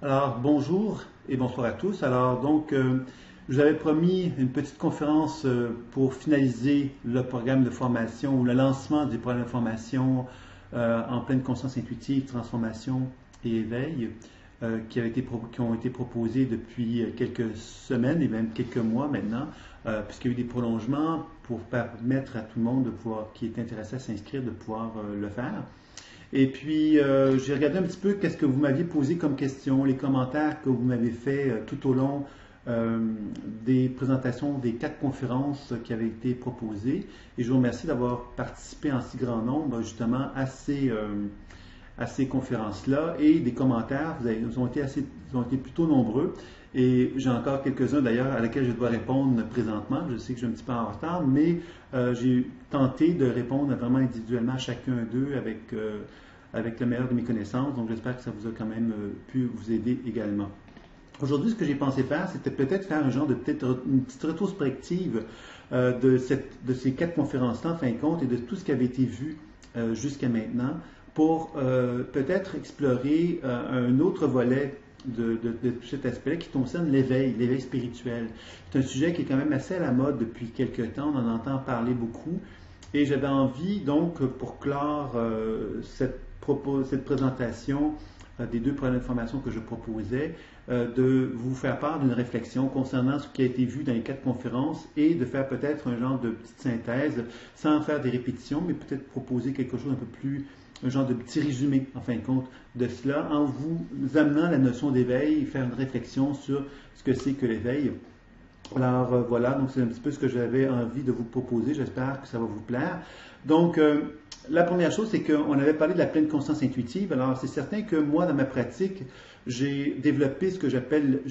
Alors, bonjour et bonsoir à tous. Je vous avais promis une petite conférence pour finaliser le programme de formation ou le lancement du programme de formation en pleine conscience intuitive, transformation et éveil qui ont été proposés depuis quelques semaines et même quelques mois maintenant, puisqu'il y a eu des prolongements pour permettre à tout le monde qui est intéressé à s'inscrire de pouvoir le faire. Et puis, j'ai regardé un petit peu qu'est-ce que vous m'aviez posé comme question, les commentaires que vous m'avez fait tout au long des présentations des 4 conférences qui avaient été proposées. Et je vous remercie d'avoir participé en si grand nombre, justement, à ces conférences-là. Et des commentaires, ils ont été plutôt nombreux. Et j'ai encore quelques-uns d'ailleurs à lesquels je dois répondre présentement. Je sais que je suis un petit peu en retard, mais j'ai tenté de répondre vraiment individuellement à chacun d'eux avec le meilleur de mes connaissances. Donc j'espère que ça vous a quand même pu vous aider également. Aujourd'hui, ce que j'ai pensé faire, c'était peut-être faire peut-être une petite rétrospective de ces 4 conférences-là, en fin de compte, et de tout ce qui avait été vu jusqu'à maintenant, pour peut-être explorer un autre volet de tout cet aspect-là qui concerne l'éveil spirituel. C'est un sujet qui est quand même assez à la mode depuis quelques temps, on en entend parler beaucoup, et j'avais envie donc, pour clore cette présentation des 2 programmes de formation que je proposais, de vous faire part d'une réflexion concernant ce qui a été vu dans les 4 conférences et de faire peut-être un genre de petite synthèse, sans faire des répétitions, mais peut-être proposer quelque chose un peu plus, un genre de petit résumé, en fin de compte, de cela, en vous amenant la notion d'éveil et faire une réflexion sur ce que c'est que l'éveil. Alors voilà, donc c'est un petit peu ce que j'avais envie de vous proposer, j'espère que ça va vous plaire. Donc, la première chose, c'est qu'on avait parlé de la pleine conscience intuitive. Alors, c'est certain que moi, dans ma pratique, j'ai développé ce que j'appelle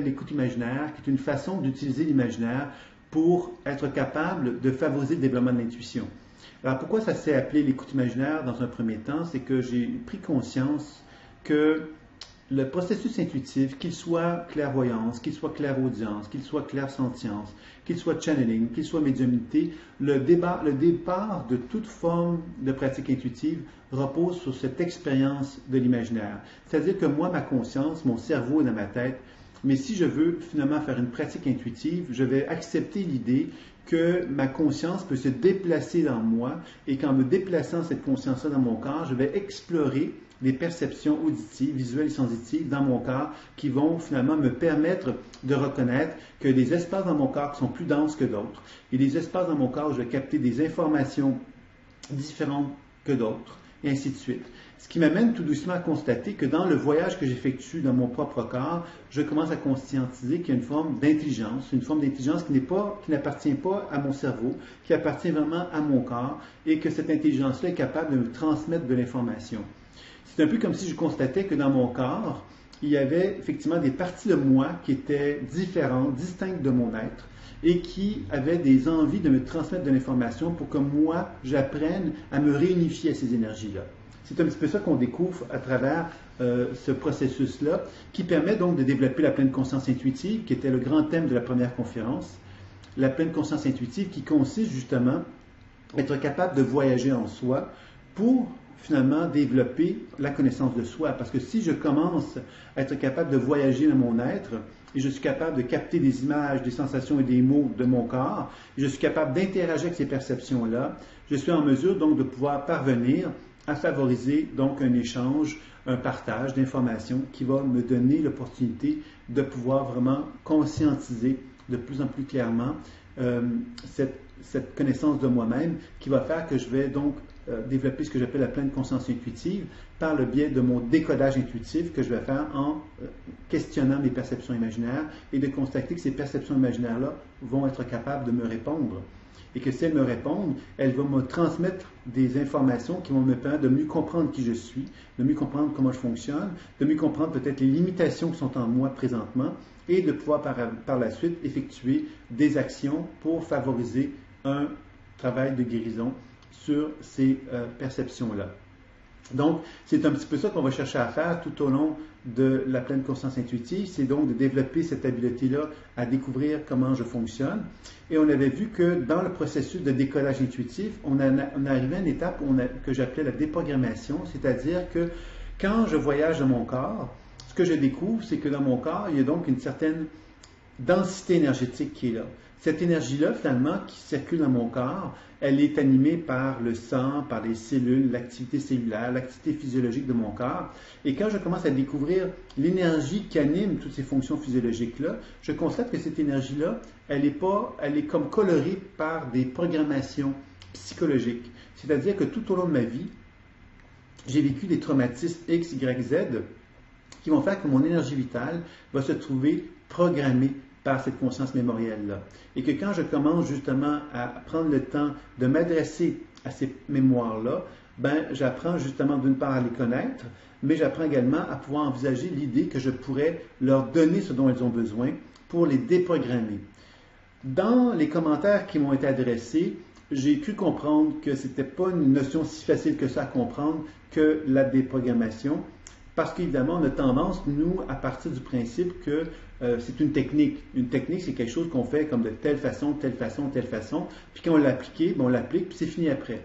l'écoute imaginaire, qui est une façon d'utiliser l'imaginaire pour être capable de favoriser le développement de l'intuition. Alors, pourquoi ça s'est appelé l'écoute imaginaire dans un premier temps? C'est que j'ai pris conscience que le processus intuitif, qu'il soit clairvoyance, qu'il soit clairaudience, qu'il soit clairsentience, qu'il soit channeling, qu'il soit médiumnité, le départ de toute forme de pratique intuitive repose sur cette expérience de l'imaginaire. C'est-à-dire que moi, ma conscience, mon cerveau est dans ma tête, mais si je veux finalement faire une pratique intuitive, je vais accepter l'idée que ma conscience peut se déplacer dans moi et qu'en me déplaçant cette conscience-là dans mon corps, je vais explorer des perceptions auditives, visuelles et sensitives dans mon corps qui vont finalement me permettre de reconnaître que des espaces dans mon corps qui sont plus denses que d'autres et des espaces dans mon corps où je vais capter des informations différentes que d'autres, et ainsi de suite. Ce qui m'amène tout doucement à constater que dans le voyage que j'effectue dans mon propre corps, je commence à conscientiser qu'il y a une forme d'intelligence qui n'appartient pas à mon cerveau, qui appartient vraiment à mon corps, et que cette intelligence-là est capable de me transmettre de l'information. C'est un peu comme si je constatais que dans mon corps, il y avait effectivement des parties de moi qui étaient différentes, distinctes de mon être, et qui avaient des envies de me transmettre de l'information pour que moi, j'apprenne à me réunifier à ces énergies-là. C'est un petit peu ça qu'on découvre à travers ce processus-là, qui permet donc de développer la pleine conscience intuitive, qui était le grand thème de la première conférence. La pleine conscience intuitive qui consiste justement à être capable de voyager en soi pour finalement développer la connaissance de soi. Parce que si je commence à être capable de voyager dans mon être, et je suis capable de capter des images, des sensations et des mots de mon corps, et je suis capable d'interagir avec ces perceptions-là, je suis en mesure donc de pouvoir parvenir à favoriser donc un échange, un partage d'informations qui va me donner l'opportunité de pouvoir vraiment conscientiser de plus en plus clairement cette connaissance de moi-même qui va faire que je vais donc développer ce que j'appelle la pleine conscience intuitive par le biais de mon décodage intuitif que je vais faire en questionnant mes perceptions imaginaires et de constater que ces perceptions imaginaires-là vont être capables de me répondre. Et que si elles me répondent, elles vont me transmettre des informations qui vont me permettre de mieux comprendre qui je suis, de mieux comprendre comment je fonctionne, de mieux comprendre peut-être les limitations qui sont en moi présentement et de pouvoir par la suite effectuer des actions pour favoriser un travail de guérison sur ces perceptions-là. Donc, c'est un petit peu ça qu'on va chercher à faire tout au long de la pleine conscience intuitive, c'est donc de développer cette habileté-là à découvrir comment je fonctionne. Et on avait vu que dans le processus de décollage intuitif, on arrivait à une étape que j'appelais la déprogrammation, c'est-à-dire que quand je voyage dans mon corps, ce que je découvre, c'est que dans mon corps, il y a donc une certaine densité énergétique qui est là. Cette énergie-là, finalement, qui circule dans mon corps, elle est animée par le sang, par les cellules, l'activité cellulaire, l'activité physiologique de mon corps. Et quand je commence à découvrir l'énergie qui anime toutes ces fonctions physiologiques-là, je constate que cette énergie-là, elle est comme colorée par des programmations psychologiques. C'est-à-dire que tout au long de ma vie, j'ai vécu des traumatismes X, Y, Z qui vont faire que mon énergie vitale va se trouver programmée par cette conscience mémorielle-là. Et que quand je commence justement à prendre le temps de m'adresser à ces mémoires-là, ben, j'apprends justement d'une part à les connaître, mais j'apprends également à pouvoir envisager l'idée que je pourrais leur donner ce dont elles ont besoin pour les déprogrammer. Dans les commentaires qui m'ont été adressés, j'ai cru comprendre que ce n'était pas une notion si facile que ça à comprendre que la déprogrammation, parce qu'évidemment, on a tendance, nous, à partir du principe que c'est une technique. Une technique, c'est quelque chose qu'on fait comme de telle façon, telle façon, telle façon, puis quand on l'a appliqué, on l'applique, puis c'est fini après.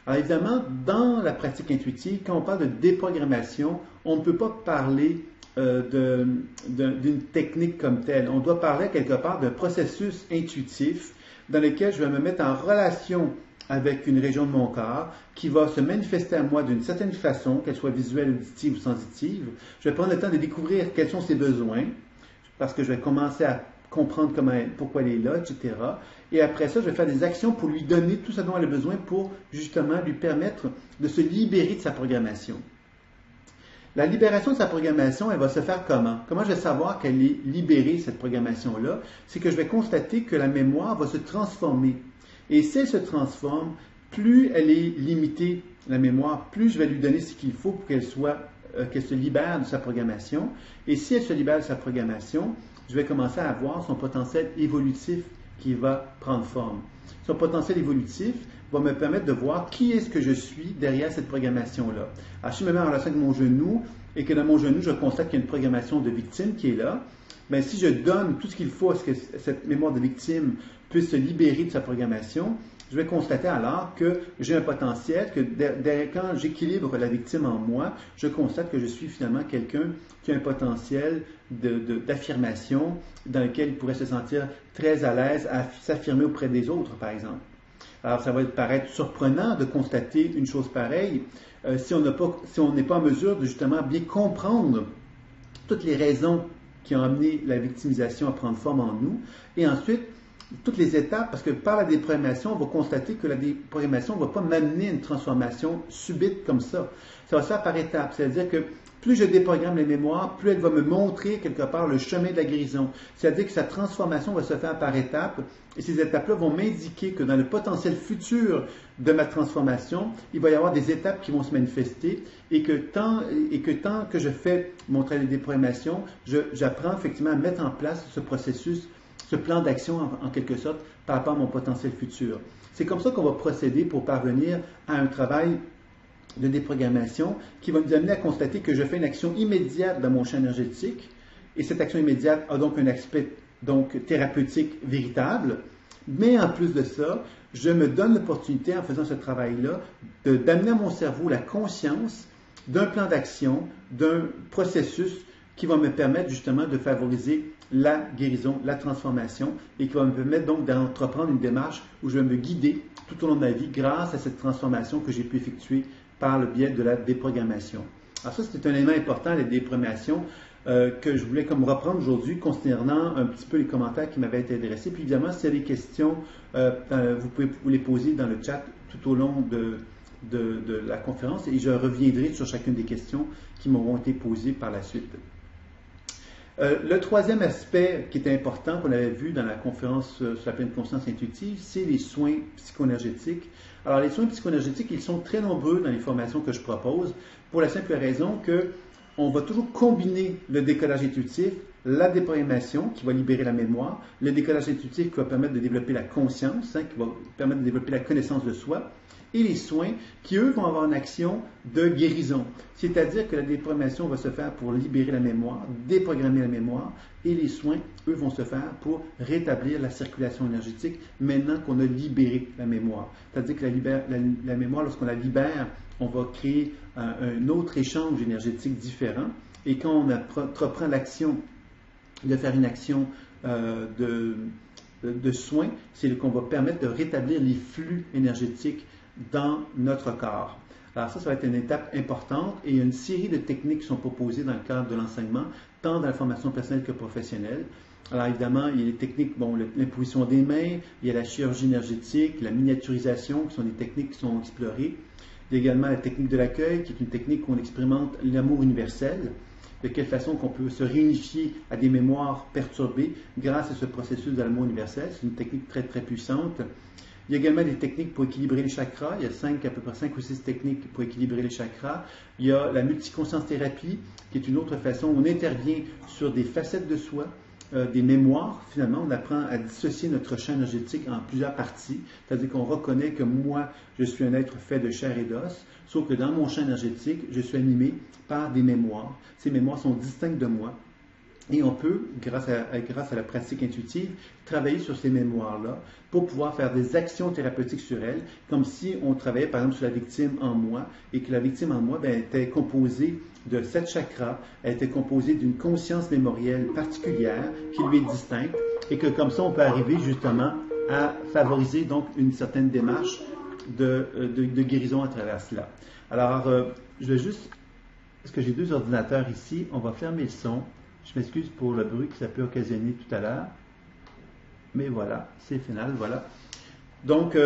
Alors évidemment, dans la pratique intuitive, quand on parle de déprogrammation, on ne peut pas parler d'une technique comme telle. On doit parler quelque part d'un processus intuitif dans lequel je vais me mettre en relation avec une région de mon corps qui va se manifester à moi d'une certaine façon, qu'elle soit visuelle, auditive ou sensitive. Je vais prendre le temps de découvrir quels sont ses besoins, parce que je vais commencer à comprendre pourquoi elle est là, etc. Et après ça, je vais faire des actions pour lui donner tout ce dont elle a besoin pour justement lui permettre de se libérer de sa programmation. La libération de sa programmation, elle va se faire comment? Comment je vais savoir qu'elle est libérée, cette programmation-là? C'est que je vais constater que la mémoire va se transformer. Et si elle se transforme, plus elle est limitée, la mémoire, plus je vais lui donner ce qu'il faut pour qu'elle se libère de sa programmation. Et si elle se libère de sa programmation, je vais commencer à avoir son potentiel évolutif qui va prendre forme. Son potentiel évolutif va me permettre de voir qui est-ce que je suis derrière cette programmation-là. Alors, si je me mets en relation avec mon genou et que dans mon genou, je constate qu'il y a une programmation de victime qui est là, bien, si je donne tout ce qu'il faut à ce que cette mémoire de victime puisse se libérer de sa programmation, je vais constater alors que j'ai un potentiel, que quand j'équilibre la victime en moi, je constate que je suis finalement quelqu'un qui a un potentiel d'affirmation dans lequel il pourrait se sentir très à l'aise à s'affirmer auprès des autres, par exemple. Alors, ça va paraître surprenant de constater une chose pareille si on n'est pas en mesure de justement bien comprendre toutes les raisons qui ont amené la victimisation à prendre forme en nous. Et ensuite, toutes les étapes, parce que par la déprogrammation, on va constater que la déprogrammation ne va pas m'amener à une transformation subite comme ça. Ça va se faire par étapes. C'est-à-dire que plus je déprogramme les mémoires, plus elle va me montrer quelque part le chemin de la guérison. C'est-à-dire que sa transformation va se faire par étapes. Et ces étapes-là vont m'indiquer que dans le potentiel futur de ma transformation, il va y avoir des étapes qui vont se manifester et que tant que je fais mon travail de déprogrammation, j'apprends effectivement à mettre en place ce processus, ce plan d'action en quelque sorte par rapport à mon potentiel futur. C'est comme ça qu'on va procéder pour parvenir à un travail de déprogrammation qui va nous amener à constater que je fais une action immédiate dans mon champ énergétique et cette action immédiate a donc un aspect thérapeutique véritable, mais en plus de ça, je me donne l'opportunité en faisant ce travail-là d'amener à mon cerveau la conscience d'un plan d'action, d'un processus qui va me permettre justement de favoriser la guérison, la transformation et qui va me permettre donc d'entreprendre une démarche où je vais me guider tout au long de ma vie grâce à cette transformation que j'ai pu effectuer par le biais de la déprogrammation. Alors ça, c'est un élément important, la déprogrammation, que je voulais comme reprendre aujourd'hui concernant un petit peu les commentaires qui m'avaient été adressés. Puis évidemment, s'il y a des questions, vous pouvez vous les poser dans le chat tout au long de la conférence et je reviendrai sur chacune des questions qui m'auront été posées par la suite. Le troisième aspect qui est important qu'on avait vu dans la conférence sur la pleine conscience intuitive, c'est les soins psychoénergétiques. Alors les soins psychoénergétiques, ils sont très nombreux dans les formations que je propose pour la simple raison que on va toujours combiner le décollage intuitif, la déprogrammation qui va libérer la mémoire, le décollage intuitif qui va permettre de développer la conscience, qui va permettre de développer la connaissance de soi, et les soins qui, eux, vont avoir une action de guérison. C'est-à-dire que la déprogrammation va se faire pour libérer la mémoire, déprogrammer la mémoire, et les soins, eux, vont se faire pour rétablir la circulation énergétique maintenant qu'on a libéré la mémoire. C'est-à-dire que la mémoire, lorsqu'on la libère, on va créer un autre échange énergétique différent Et quand on entreprend l'action de faire une action de soins, c'est qu'on va permettre de rétablir les flux énergétiques dans notre corps. Alors ça va être une étape importante et il y a une série de techniques qui sont proposées dans le cadre de l'enseignement, tant dans la formation personnelle que professionnelle. Alors évidemment, il y a les techniques, bon, l'imposition des mains, il y a la chirurgie énergétique, la miniaturisation, qui sont des techniques qui sont explorées. Il y a également la technique de l'accueil, qui est une technique où on expérimente l'amour universel, de quelle façon qu'on peut se réunifier à des mémoires perturbées grâce à ce processus de l'amour universel. C'est une technique très, très puissante. Il y a également des techniques pour équilibrer les chakras. Il y a à peu près 5 ou 6 techniques pour équilibrer les chakras. Il y a la multiconscience thérapie, qui est une autre façon où on intervient sur des facettes de soi, des mémoires. Finalement, on apprend à dissocier notre champ énergétique en plusieurs parties. C'est-à-dire qu'on reconnaît que moi, je suis un être fait de chair et d'os, sauf que dans mon champ énergétique, je suis animé par des mémoires. Ces mémoires sont distinctes de moi. Et on peut, grâce à la pratique intuitive, travailler sur ces mémoires-là pour pouvoir faire des actions thérapeutiques sur elles, comme si on travaillait par exemple sur la victime en moi, et que la victime en moi était composée de 7 chakras, elle était composée d'une conscience mémorielle particulière qui lui est distincte, et que comme ça on peut arriver justement à favoriser donc une certaine démarche de guérison à travers cela. Alors, je vais juste, parce que j'ai 2 ordinateurs ici, on va fermer le son. Je m'excuse pour le bruit que ça peut occasionner tout à l'heure. Mais voilà, c'est final, voilà. Donc,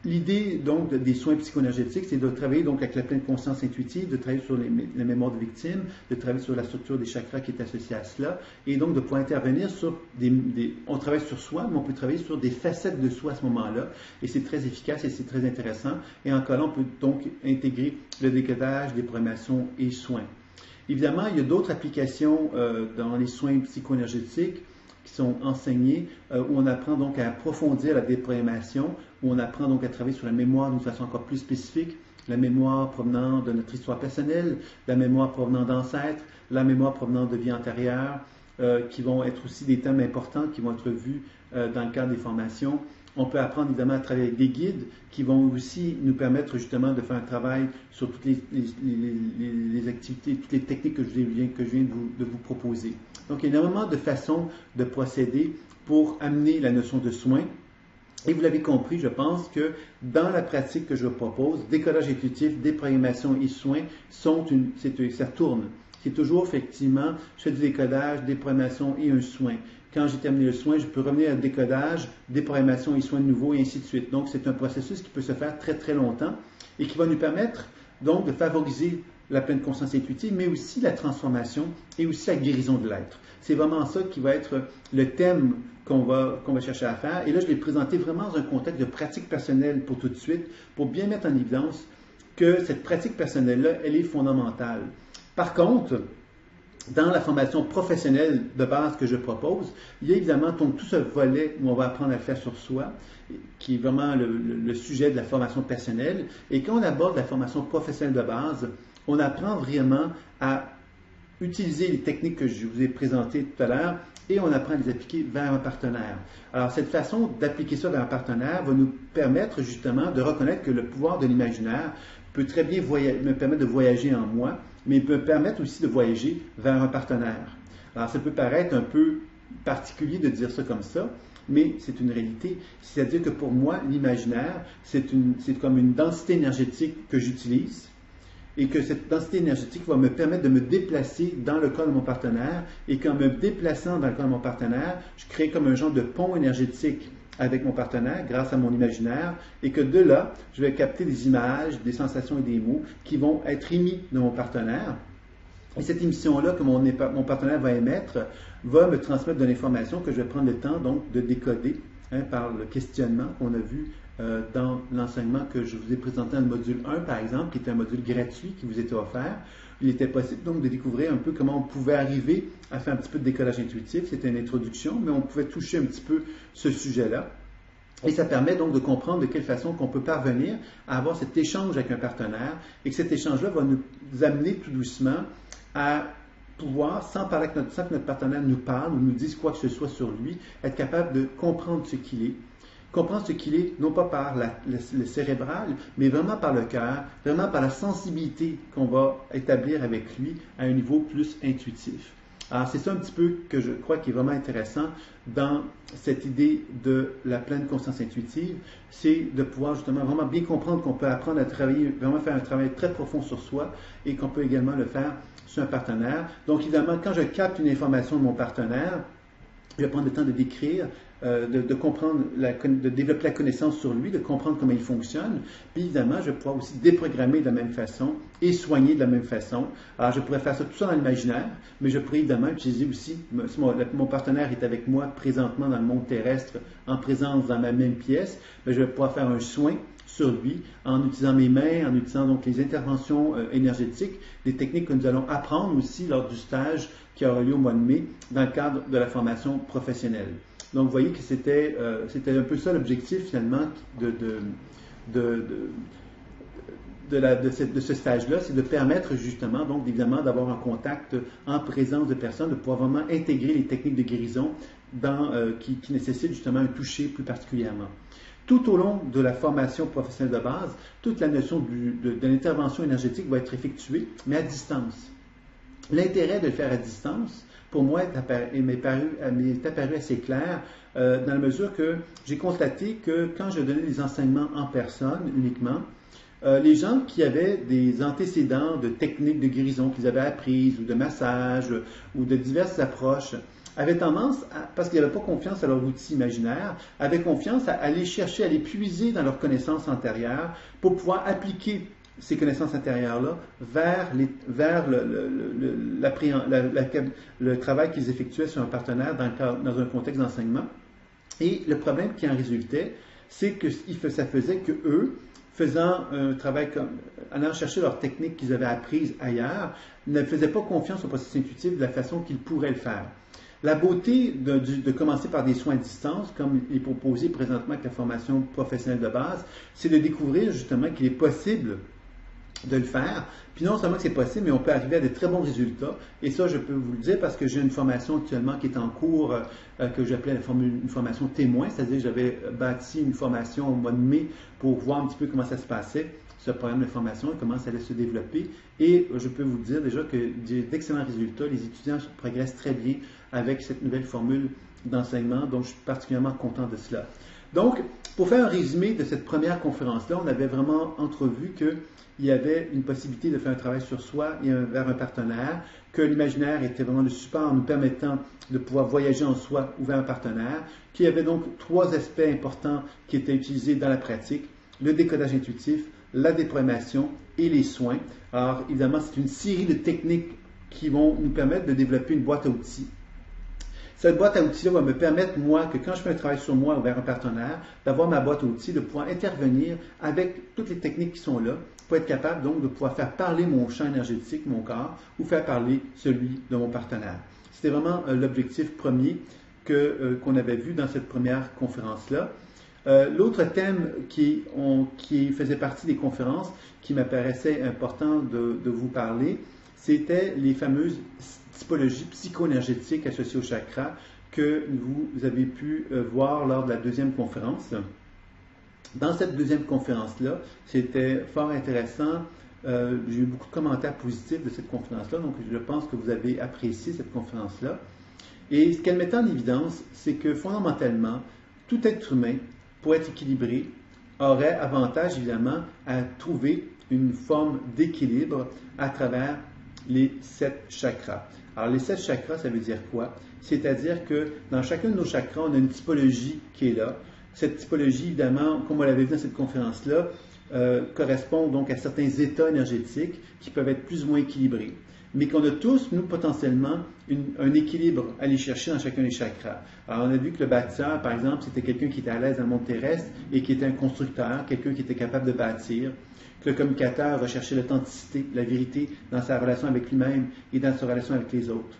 l'idée donc des soins psychoénergétiques, c'est de travailler donc avec la pleine conscience intuitive, de travailler sur les mémoires de victimes, de travailler sur la structure des chakras qui est associée à cela, et donc de pouvoir intervenir sur on travaille sur soi, mais on peut travailler sur des facettes de soi à ce moment-là, et c'est très efficace et c'est très intéressant. Et en cas là, on peut donc intégrer le décodage, déprogrammation et soins. Évidemment, il y a d'autres applications dans les soins psychoénergétiques qui sont enseignés, où on apprend donc à approfondir la déprogrammation, où on apprend donc à travailler sur la mémoire d'une façon encore plus spécifique, la mémoire provenant de notre histoire personnelle, la mémoire provenant d'ancêtres, la mémoire provenant de vies antérieures, qui vont être aussi des thèmes importants qui vont être vus dans le cadre des formations. On peut apprendre évidemment à travailler avec des guides qui vont aussi nous permettre justement de faire un travail sur toutes les activités, toutes les techniques que je viens de vous proposer. Donc, il y a énormément de façons de procéder pour amener la notion de soin. Et vous l'avez compris, je pense que dans la pratique que je vous propose, décodage intuitif, déprogrammation et soins, ça tourne. C'est toujours effectivement, je fais du décodage, déprogrammation et un soin. Quand j'ai terminé le soin, je peux revenir à décodage, déprogrammation et soins nouveaux et ainsi de suite. Donc, c'est un processus qui peut se faire très, très longtemps et qui va nous permettre donc de favoriser la pleine conscience intuitive, mais aussi la transformation et aussi la guérison de l'être. C'est vraiment ça qui va être le thème qu'on va chercher à faire. Et là, je l'ai présenté vraiment dans un contexte de pratique personnelle pour tout de suite, pour bien mettre en évidence que cette pratique personnelle-là, elle est fondamentale. Par contre, dans la formation professionnelle de base que je propose, il y a évidemment donc, tout ce volet où on va apprendre à le faire sur soi, qui est vraiment le sujet de la formation personnelle. Et quand on aborde la formation professionnelle de base, on apprend vraiment à utiliser les techniques que je vous ai présentées tout à l'heure et on apprend à les appliquer vers un partenaire. Alors, cette façon d'appliquer ça vers un partenaire va nous permettre justement de reconnaître que le pouvoir de l'imaginaire peut très bien me permettre de voyager en moi, mais il peut me permettre aussi de voyager vers un partenaire. Alors, ça peut paraître un peu particulier de dire ça comme ça, mais c'est une réalité. C'est-à-dire que pour moi, l'imaginaire, c'est comme une densité énergétique que j'utilise et que cette densité énergétique va me permettre de me déplacer dans le corps de mon partenaire et qu'en me déplaçant dans le corps de mon partenaire, je crée comme un genre de pont énergétique avec mon partenaire grâce à mon imaginaire et que de là, je vais capter des images, des sensations et des mots qui vont être émis de mon partenaire. Et cette émission-là que mon partenaire va émettre va me transmettre de l'information que je vais prendre le temps donc de décoder par le questionnement qu'on a vu dans l'enseignement que je vous ai présenté dans le module 1, par exemple, qui était un module gratuit qui vous était offert. Il était possible donc de découvrir un peu comment on pouvait arriver à faire un petit peu de décollage intuitif. C'était une introduction, mais on pouvait toucher un petit peu ce sujet-là. Et ça permet donc de comprendre de quelle façon qu'on peut parvenir à avoir cet échange avec un partenaire et que cet échange-là va nous amener tout doucement à pouvoir, sans que notre partenaire nous parle ou nous dise quoi que ce soit sur lui, être capable de comprendre ce qu'il est, comprendre ce qu'il est, non pas par le cérébral, mais vraiment par le cœur, vraiment par la sensibilité qu'on va établir avec lui à un niveau plus intuitif. Alors, c'est ça un petit peu que je crois qui est vraiment intéressant dans cette idée de la pleine conscience intuitive, c'est de pouvoir justement vraiment bien comprendre qu'on peut apprendre à travailler, vraiment faire un travail très profond sur soi et qu'on peut également le faire sur un partenaire. Donc, évidemment, quand je capte une information de mon partenaire, je vais prendre le temps de décrire, de comprendre, de développer la connaissance sur lui, de comprendre comment il fonctionne. Puis évidemment, je vais pouvoir aussi déprogrammer de la même façon et soigner de la même façon. Alors, je pourrais faire ça tout ça dans l'imaginaire, mais je pourrais évidemment utiliser aussi, si mon partenaire est avec moi présentement dans le monde terrestre, en présence dans ma même pièce, bien, je vais pouvoir faire un soin sur lui en utilisant mes mains, en utilisant donc les interventions énergétiques, des techniques que nous allons apprendre aussi lors du stage qui aura lieu au mois de mai dans le cadre de la formation professionnelle. Donc, vous voyez que c'était un peu ça l'objectif finalement de ce stage-là, c'est de permettre justement, donc évidemment, d'avoir un contact en présence de personnes, de pouvoir vraiment intégrer les techniques de guérison qui nécessitent justement un toucher plus particulièrement. Tout au long de la formation professionnelle de base, toute la notion de l'intervention énergétique va être effectuée, mais à distance. L'intérêt de le faire à distance, pour moi, m'est apparu assez clair dans la mesure que j'ai constaté que quand je donnais des enseignements en personne uniquement, les gens qui avaient des antécédents de techniques de guérison qu'ils avaient apprises ou de massage ou de diverses approches avaient tendance, parce qu'ils n'avaient pas confiance à leur outil imaginaire, avaient confiance à aller chercher, à les puiser dans leurs connaissances antérieures pour pouvoir appliquer ces connaissances intérieures-là vers le travail qu'ils effectuaient sur un partenaire dans un contexte d'enseignement. Et le problème qui en résultait, c'est que ça faisait que eux, faisant un travail allant chercher leurs techniques qu'ils avaient apprises ailleurs, ne faisaient pas confiance au processus intuitif de la façon qu'ils pourraient le faire. La beauté de commencer par des soins à distance, comme il est proposé présentement avec la formation professionnelle de base, c'est de découvrir justement qu'il est possible de le faire. Puis non seulement que c'est possible, mais on peut arriver à de très bons résultats. Et ça, je peux vous le dire parce que j'ai une formation actuellement qui est en cours que j'appelais une formation témoin, c'est-à-dire que j'avais bâti une formation au mois de mai pour voir un petit peu comment ça se passait, ce programme de formation, et comment ça allait se développer. Et je peux vous dire déjà que d'excellents résultats, les étudiants progressent très bien avec cette nouvelle formule d'enseignement, donc je suis particulièrement content de cela. Donc, pour faire un résumé de cette première conférence-là, on avait vraiment entrevu qu'il y avait une possibilité de faire un travail sur soi et vers un partenaire, que l'imaginaire était vraiment le support nous permettant de pouvoir voyager en soi ou vers un partenaire, qu'il y avait donc 3 aspects importants qui étaient utilisés dans la pratique, le décodage intuitif, la déprogrammation et les soins. Alors, évidemment, c'est une série de techniques qui vont nous permettre de développer une boîte à outils. Cette boîte à outils-là va me permettre, moi, que quand je fais un travail sur moi ou vers un partenaire, d'avoir ma boîte à outils, de pouvoir intervenir avec toutes les techniques qui sont là, pour être capable donc de pouvoir faire parler mon champ énergétique, mon corps, ou faire parler celui de mon partenaire. C'était vraiment l'objectif premier qu'on avait vu dans cette première conférence-là. L'autre thème qui faisait partie des conférences, qui m'apparaissait important de vous parler, c'était les fameuses typologies psycho-énergétiques associées au chakra que vous avez pu voir lors de la deuxième conférence. Dans cette deuxième conférence-là, c'était fort intéressant. J'ai eu beaucoup de commentaires positifs de cette conférence-là, donc je pense que vous avez apprécié cette conférence-là. Et ce qu'elle met en évidence, c'est que fondamentalement, tout être humain, pour être équilibré, aurait avantage évidemment à trouver une forme d'équilibre à travers les 7 chakras. Alors, les 7 chakras, ça veut dire quoi? C'est-à-dire que dans chacun de nos chakras, on a une typologie qui est là. Cette typologie, évidemment, comme on l'avait vu dans cette conférence-là, correspond donc à certains états énergétiques qui peuvent être plus ou moins équilibrés, mais qu'on a tous, nous, potentiellement, un équilibre à aller chercher dans chacun des chakras. Alors, on a vu que le bâtisseur, par exemple, c'était quelqu'un qui était à l'aise dans le monde terrestre et qui était un constructeur, quelqu'un qui était capable de bâtir. Que le communicateur recherchait l'authenticité, la vérité dans sa relation avec lui-même et dans sa relation avec les autres.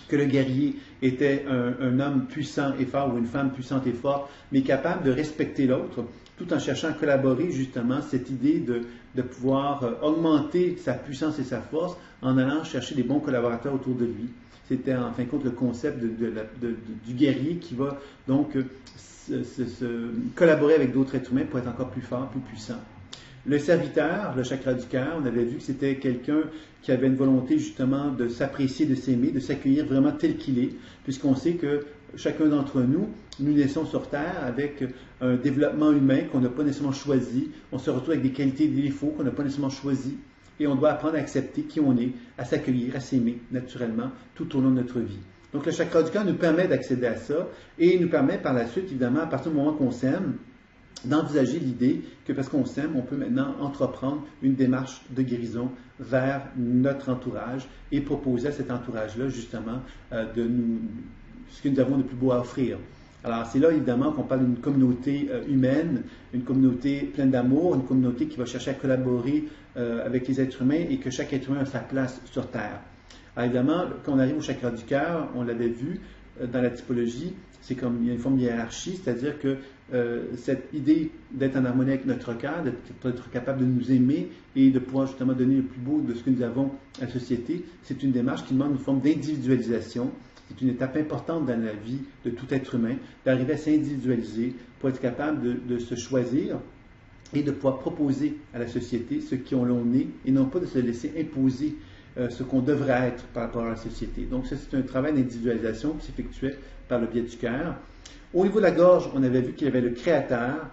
Que le guerrier était un homme puissant et fort ou une femme puissante et forte, mais capable de respecter l'autre, tout en cherchant à collaborer justement cette idée de pouvoir augmenter sa puissance et sa force en allant chercher des bons collaborateurs autour de lui. C'était en fin de compte le concept du guerrier qui va donc collaborer avec d'autres êtres humains pour être encore plus fort, plus puissant. Le serviteur, le chakra du cœur, on avait vu que c'était quelqu'un qui avait une volonté justement de s'apprécier, de s'aimer, de s'accueillir vraiment tel qu'il est, puisqu'on sait que chacun d'entre nous, nous naissons sur Terre avec un développement humain qu'on n'a pas nécessairement choisi. On se retrouve avec des qualités et des défauts qu'on n'a pas nécessairement choisis. Et on doit apprendre à accepter qui on est, à s'accueillir, à s'aimer naturellement tout au long de notre vie. Donc le chakra du cœur nous permet d'accéder à ça et nous permet par la suite, évidemment, à partir du moment qu'on s'aime, d'envisager l'idée que parce qu'on s'aime, on peut maintenant entreprendre une démarche de guérison vers notre entourage et proposer à cet entourage-là, justement, ce que nous avons de plus beau à offrir. Alors, c'est là, évidemment, qu'on parle d'une communauté humaine, une communauté pleine d'amour, une communauté qui va chercher à collaborer avec les êtres humains et que chaque être humain a sa place sur Terre. Alors, évidemment, quand on arrive au chakra du cœur, on l'avait vu dans la typologie, c'est comme il y a une forme de hiérarchie, c'est-à-dire que cette idée d'être en harmonie avec notre cœur, d'être capable de nous aimer et de pouvoir justement donner le plus beau de ce que nous avons à la société, c'est une démarche qui demande une forme d'individualisation. C'est une étape importante dans la vie de tout être humain, d'arriver à s'individualiser pour être capable de se choisir et de pouvoir proposer à la société ce qu'on est et non pas de se laisser imposer ce qu'on devrait être par rapport à la société. Donc, ça, c'est un travail d'individualisation qui s'effectuait par le biais du cœur. Au niveau de la gorge, on avait vu qu'il y avait le créateur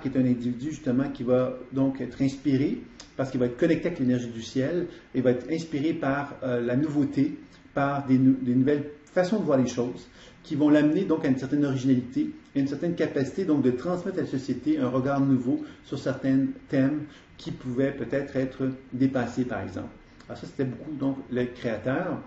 qui est un individu justement qui va donc être inspiré parce qu'il va être connecté avec l'énergie du ciel et va être inspiré par la nouveauté, par des nouvelles façons de voir les choses qui vont l'amener donc à une certaine originalité et une certaine capacité donc de transmettre à la société un regard nouveau sur certains thèmes qui pouvaient peut-être être dépassés par exemple. Alors ça, c'était beaucoup donc le créateur.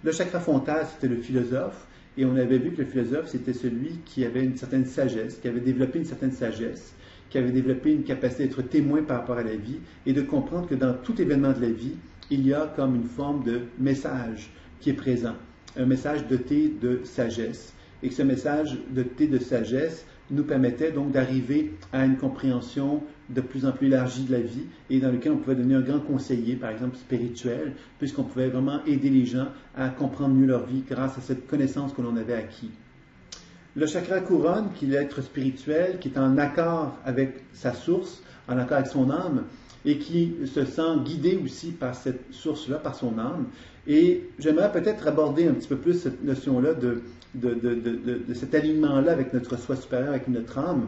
Le chakra frontal, c'était le philosophe. Et on avait vu que le philosophe, c'était celui qui avait une certaine sagesse, qui avait développé une certaine sagesse, qui avait développé une capacité d'être témoin par rapport à la vie et de comprendre que dans tout événement de la vie, il y a comme une forme de message qui est présent, un message doté de sagesse. Et que ce message doté de sagesse nous permettait donc d'arriver à une compréhension de plus en plus élargie de la vie et dans lequel on pouvait devenir un grand conseiller, par exemple spirituel, puisqu'on pouvait vraiment aider les gens à comprendre mieux leur vie grâce à cette connaissance que l'on avait acquis. Le chakra couronne, qui est l'être spirituel, qui est en accord avec sa source, en accord avec son âme, et qui se sent guidé aussi par cette source-là, par son âme. Et j'aimerais peut-être aborder un petit peu plus cette notion-là de cet alignement-là avec notre soi supérieur, avec notre âme,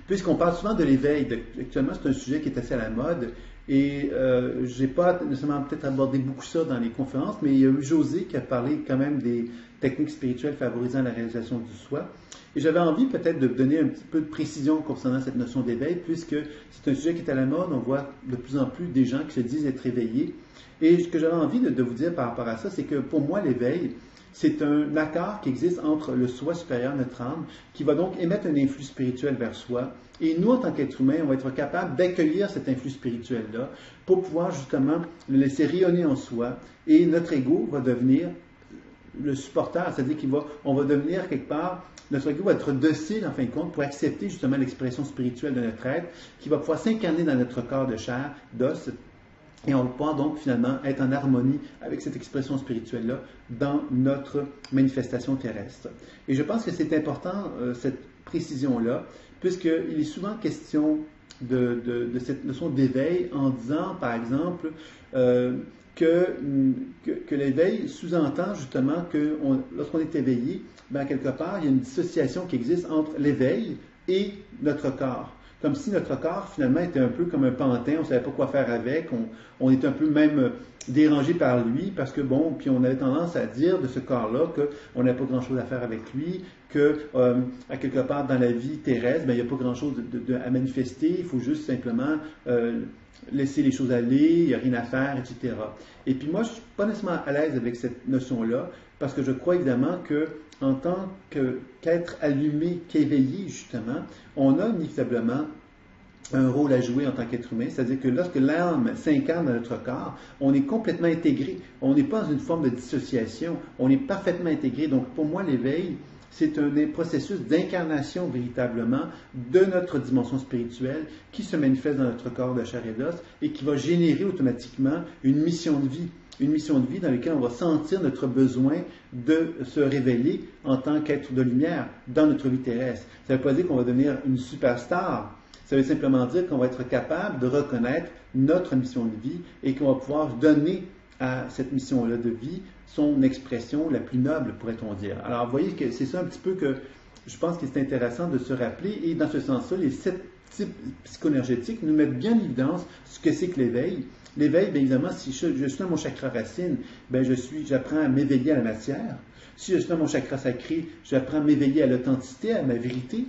puisqu'on parle souvent de l'éveil. Actuellement, c'est un sujet qui est assez à la mode, et je n'ai pas nécessairement peut-être abordé beaucoup ça dans les conférences, mais il y a eu José qui a parlé quand même des techniques spirituelles favorisant la réalisation du soi. Et j'avais envie peut-être de donner un petit peu de précision concernant cette notion d'éveil, puisque c'est un sujet qui est à la mode. On voit de plus en plus des gens qui se disent être éveillés. Et ce que j'avais envie de vous dire par rapport à ça, c'est que pour moi, l'éveil, c'est un accord qui existe entre le soi supérieur, notre âme, qui va donc émettre un influx spirituel vers soi. Et nous, en tant qu'êtres humains, on va être capable d'accueillir cet influx spirituel-là pour pouvoir justement le laisser rayonner en soi. Et notre ego va devenir le supporter, c'est-à-dire qu'on va devenir quelque part, notre ego va être docile en fin de compte pour accepter justement l'expression spirituelle de notre être, qui va pouvoir s'incarner dans notre corps de chair, d'os, et on va pouvoir donc finalement être en harmonie avec cette expression spirituelle-là dans notre manifestation terrestre. Et je pense que c'est important, cette précision-là, puisqu'il est souvent question de cette notion d'éveil en disant, par exemple, que l'éveil sous-entend justement que lorsqu'on est éveillé, ben, quelque part, il y a une dissociation qui existe entre l'éveil et notre corps. Comme si notre corps, finalement, était un peu comme un pantin, on ne savait pas quoi faire avec, on était un peu même dérangé par lui, parce que bon, puis on avait tendance à dire de ce corps-là qu'on n'avait pas grand-chose à faire avec lui, à quelque part dans la vie terrestre, ben, il n'y a pas grand-chose à manifester, il faut juste simplement laisser les choses aller, il n'y a rien à faire, etc. Et puis moi, je ne suis pas nécessairement à l'aise avec cette notion-là, parce que je crois évidemment que en tant qu'être allumé, qu'éveillé justement, on a inévitablement un rôle à jouer en tant qu'être humain, c'est-à-dire que lorsque l'âme s'incarne dans notre corps, on est complètement intégré, on n'est pas dans une forme de dissociation, on est parfaitement intégré. Donc pour moi, l'éveil, c'est un processus d'incarnation véritablement de notre dimension spirituelle qui se manifeste dans notre corps de chair et d'os et qui va générer automatiquement une mission de vie. Une mission de vie dans laquelle on va sentir notre besoin de se révéler en tant qu'être de lumière dans notre vie terrestre. Ça ne veut pas dire qu'on va devenir une superstar. Ça veut simplement dire qu'on va être capable de reconnaître notre mission de vie et qu'on va pouvoir donner à cette mission-là de vie son expression la plus noble, pourrait-on dire. Alors, vous voyez que c'est ça un petit peu que je pense que c'est intéressant de se rappeler. Et dans ce sens-là, les 7 types psychoénergétiques nous mettent bien en évidence ce que c'est que l'éveil. L'éveil, bien évidemment, si je suis dans mon chakra racine, j'apprends à m'éveiller à la matière. Si je suis dans mon chakra sacré, j'apprends à m'éveiller à l'authenticité, à ma vérité,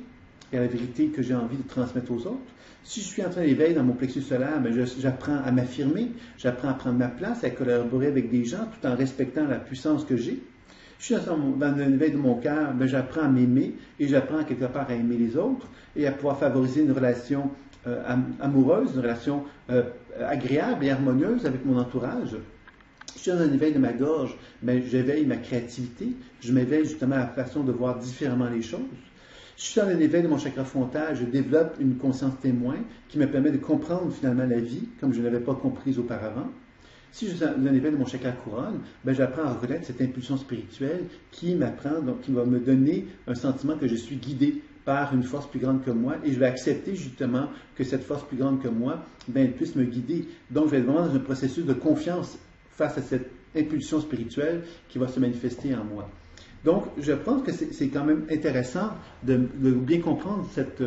et à la vérité que j'ai envie de transmettre aux autres. Si je suis en train d'éveiller dans mon plexus solaire, j'apprends à m'affirmer, j'apprends à prendre ma place, à collaborer avec des gens tout en respectant la puissance que j'ai. Je suis dans l'éveil de mon cœur, j'apprends à m'aimer et j'apprends quelque part à aimer les autres et à pouvoir favoriser une relation amoureuse, une relation agréable et harmonieuse avec mon entourage. Je suis dans un éveil de ma gorge, j'éveille ma créativité, je m'éveille justement à la façon de voir différemment les choses. Je suis dans un éveil de mon chakra frontal, je développe une conscience témoin qui me permet de comprendre finalement la vie comme je ne l'avais pas comprise auparavant. Si je suis dans un éveil de mon chakra couronne, j'apprends à reconnaître cette impulsion spirituelle qui m'apprend, donc qui va me donner un sentiment que je suis guidé par une force plus grande que moi et je vais accepter justement que cette force plus grande que moi elle puisse me guider. Donc je vais être vraiment dans un processus de confiance face à cette impulsion spirituelle qui va se manifester en moi. Donc je pense que c'est quand même intéressant de bien comprendre cette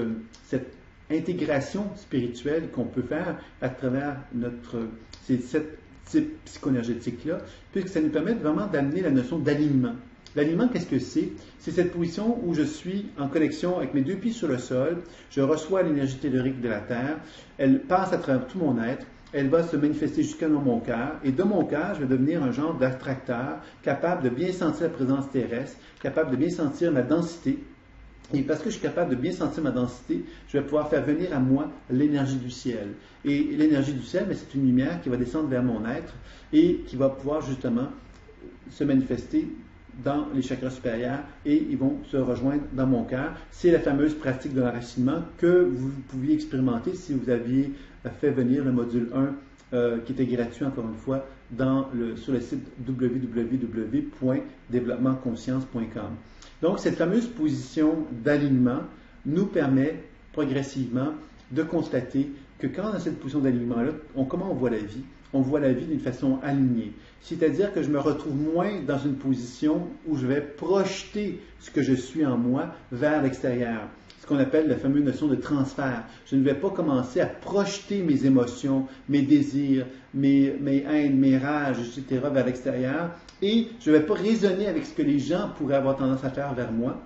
intégration spirituelle qu'on peut faire à travers ces 7 types psychoénergétiques-là, puisque ça nous permet vraiment d'amener la notion d'alignement. L'alignement, qu'est-ce que c'est? C'est cette position où je suis en connexion avec mes 2 pieds sur le sol, je reçois l'énergie tellurique de la Terre, elle passe à travers tout mon être, elle va se manifester jusqu'à dans mon cœur, et de mon cœur, je vais devenir un genre d'attracteur, capable de bien sentir la présence terrestre, capable de bien sentir ma densité, et parce que je suis capable de bien sentir ma densité, je vais pouvoir faire venir à moi l'énergie du ciel. Et l'énergie du ciel, c'est une lumière qui va descendre vers mon être et qui va pouvoir justement se manifester dans les chakras supérieurs et ils vont se rejoindre dans mon cœur. C'est la fameuse pratique de l'enracinement que vous pouviez expérimenter si vous aviez fait venir le module 1 qui était gratuit encore une fois sur le site www.développementconscience.com. Donc cette fameuse position d'alignement nous permet progressivement de constater que quand dans cette position d'alignement-là, comment on voit la vie? On voit la vie d'une façon alignée. C'est-à-dire que je me retrouve moins dans une position où je vais projeter ce que je suis en moi vers l'extérieur. Ce qu'on appelle la fameuse notion de transfert. Je ne vais pas commencer à projeter mes émotions, mes désirs, mes haines, mes rages, etc. vers l'extérieur. Et je ne vais pas raisonner avec ce que les gens pourraient avoir tendance à faire vers moi,